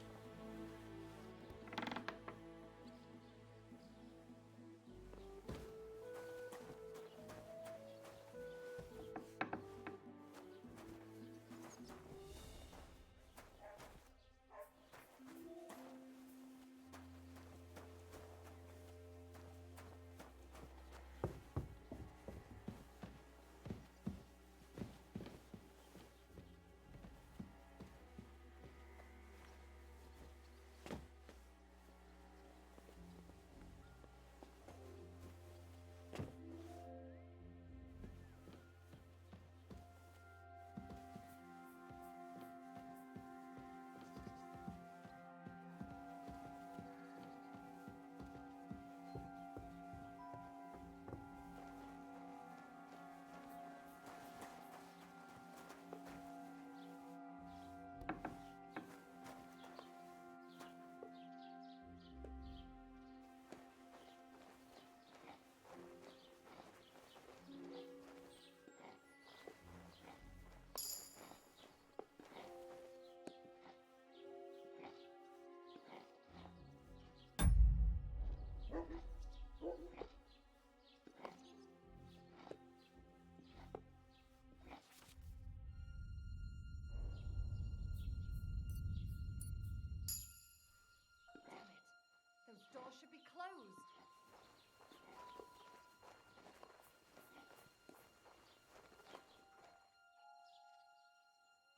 Those doors should be closed.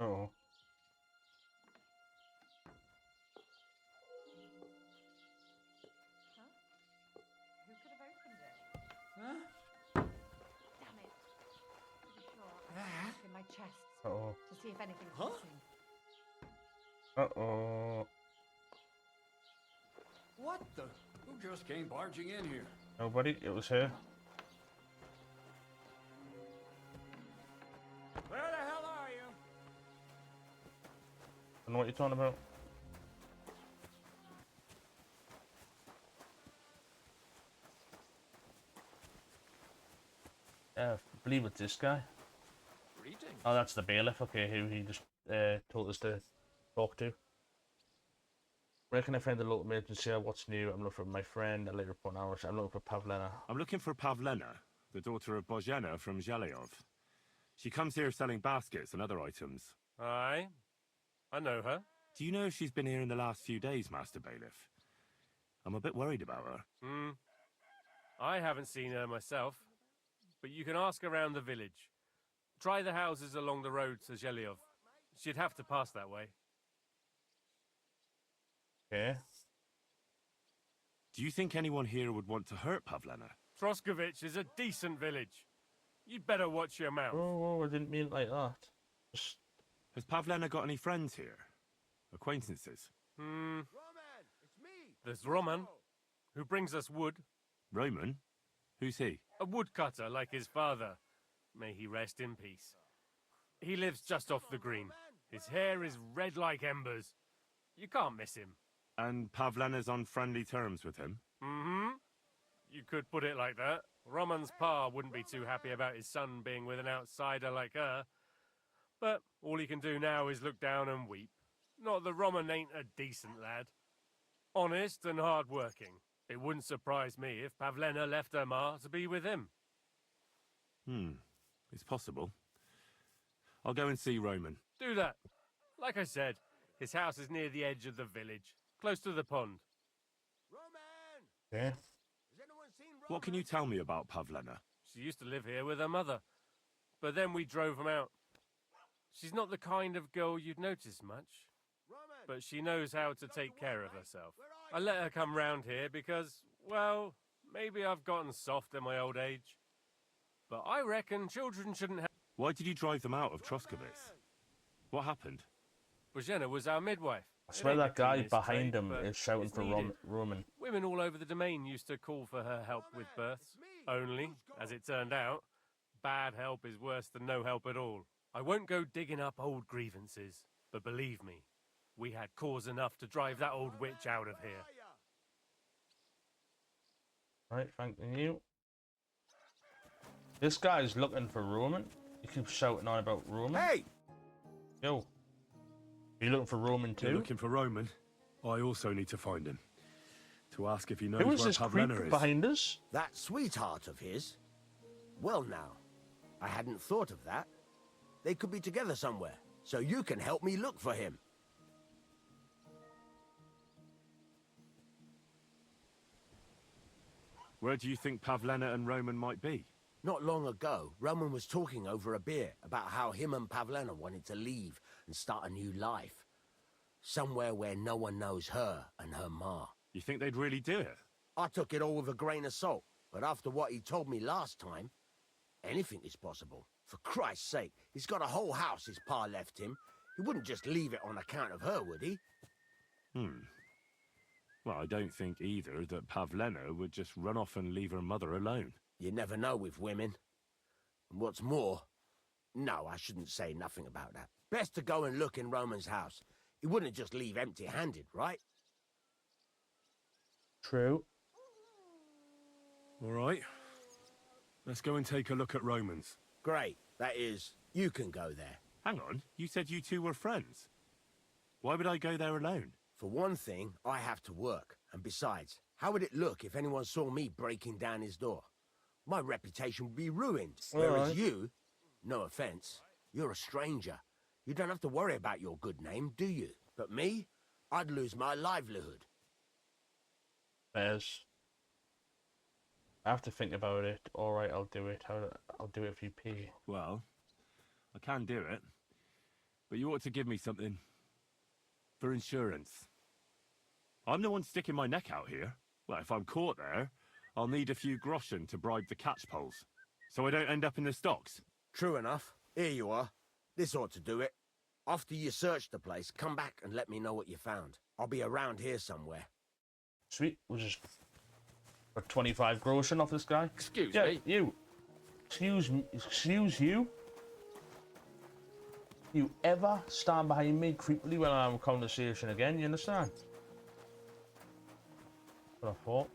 Uh-oh. Huh? Who could have opened it? Huh? Damn it. Pretty sure I can look in my chests Uh-oh. to see if anything's missing. Uh-oh. What the? Who just came barging in here? Nobody, it was her. Where the hell are you? I don't know what you're talking about. I believe it's this guy. Greetings. Oh, that's the bailiff, okay, who he just told us to talk to. Where can I find the local emergency? What's new? I'm looking for my friend. I later report hours. I'm looking for Pavlena. I'm looking for Pavlena, the daughter of Bozhena from Zhelyov. She comes here selling baskets and other items. Aye, I know her. Do you know if she's been here in the last few days, Master Bailiff? I'm a bit worried about her. I haven't seen her myself, but you can ask around the village. Try the houses along the road to Zhelyov. She'd have to pass that way. Okay. Do you think anyone here would want to hurt Pavlena? Troskovich is a decent village. You'd better watch your mouth. Oh, I didn't mean it like that. Just... Has Pavlena got any friends here? Acquaintances? There's Roman, who brings us wood. Roman? Who's he? A woodcutter like his father. May he rest in peace. He lives just off the green. His hair is red like embers. You can't miss him. And Pavlena's on friendly terms with him? Mm-hmm. You could put it like that. Roman's pa wouldn't be too happy about his son being with an outsider like her. But all he can do now is look down and weep. Not that Roman ain't a decent lad. Honest and hard-working. It wouldn't surprise me if Pavlena left her ma to be with him. It's possible. I'll go and see Roman. Do that. Like I said, his house is near the edge of the village, close to the pond. Yeah. What can you tell me about Pavlena? She used to live here with her mother, but then we drove them out. She's not the kind of girl you'd notice much, but she knows how to take care of herself. I let her come round here because, well, maybe I've gotten soft in my old age. But I reckon children shouldn't have... Why did you drive them out of Troskowitz? What happened? Bozhena was our midwife. I swear that guy behind him is shouting for Roman. Women all over the domain used to call for her help with births. Only, as it turned out, bad help is worse than no help at all. I won't go digging up old grievances, but believe me, we had cause enough to drive that old witch out of here. Right, thank you. This guy's looking for Roman. He keeps shouting on about Roman. Hey! Yo. Are you looking for Roman too? You're looking for Roman? I also need to find him. To ask if he knows Who is where this Pavlena creep is. behind us? That sweetheart of his? Well now, I hadn't thought of that. They could be together somewhere, so you can help me look for him. Where do you think Pavlena and Roman might be? Not long ago, Roman was talking over a beer about how him and Pavlena wanted to leave and start a new life. Somewhere where no one knows her and her ma. You think they'd really do it? I took it all with a grain of salt, but after what he told me last time, anything is possible. For Christ's sake, he's got a whole house his pa left him. He wouldn't just leave it on account of her, would he? Well, I don't think either that Pavlena would just run off and leave her mother alone. You never know with women. And what's more... No, I shouldn't say nothing about that. Best to go and look in Roman's house. He wouldn't just leave empty-handed, right? True. All right. Let's go and take a look at Roman's. Great. That is, you can go there. Hang on, you said you two were friends. Why would I go there alone? For one thing, I have to work. And besides, how would it look if anyone saw me breaking down his door? My reputation would be ruined. Whereas you, no offense, you're a stranger. You don't have to worry about your good name, do you? But me, I'd lose my livelihood. There's... I have to think about it. All right, I'll do it. I'll do it if you pay. Well, I can do it. But you ought to give me something for insurance. I'm the one sticking my neck out here. Well, if I'm caught there, I'll need a few groschen to bribe the catchpoles, so I don't end up in the stocks. True enough. Here you are. This ought to do it. After you search the place, come back and let me know what you found. I'll be around here somewhere. Sweet. We'll just put 25 groschen off this guy. Excuse me. You. Excuse you. You ever stand behind me creepily when I'm in conversation again? You understand? What I thought.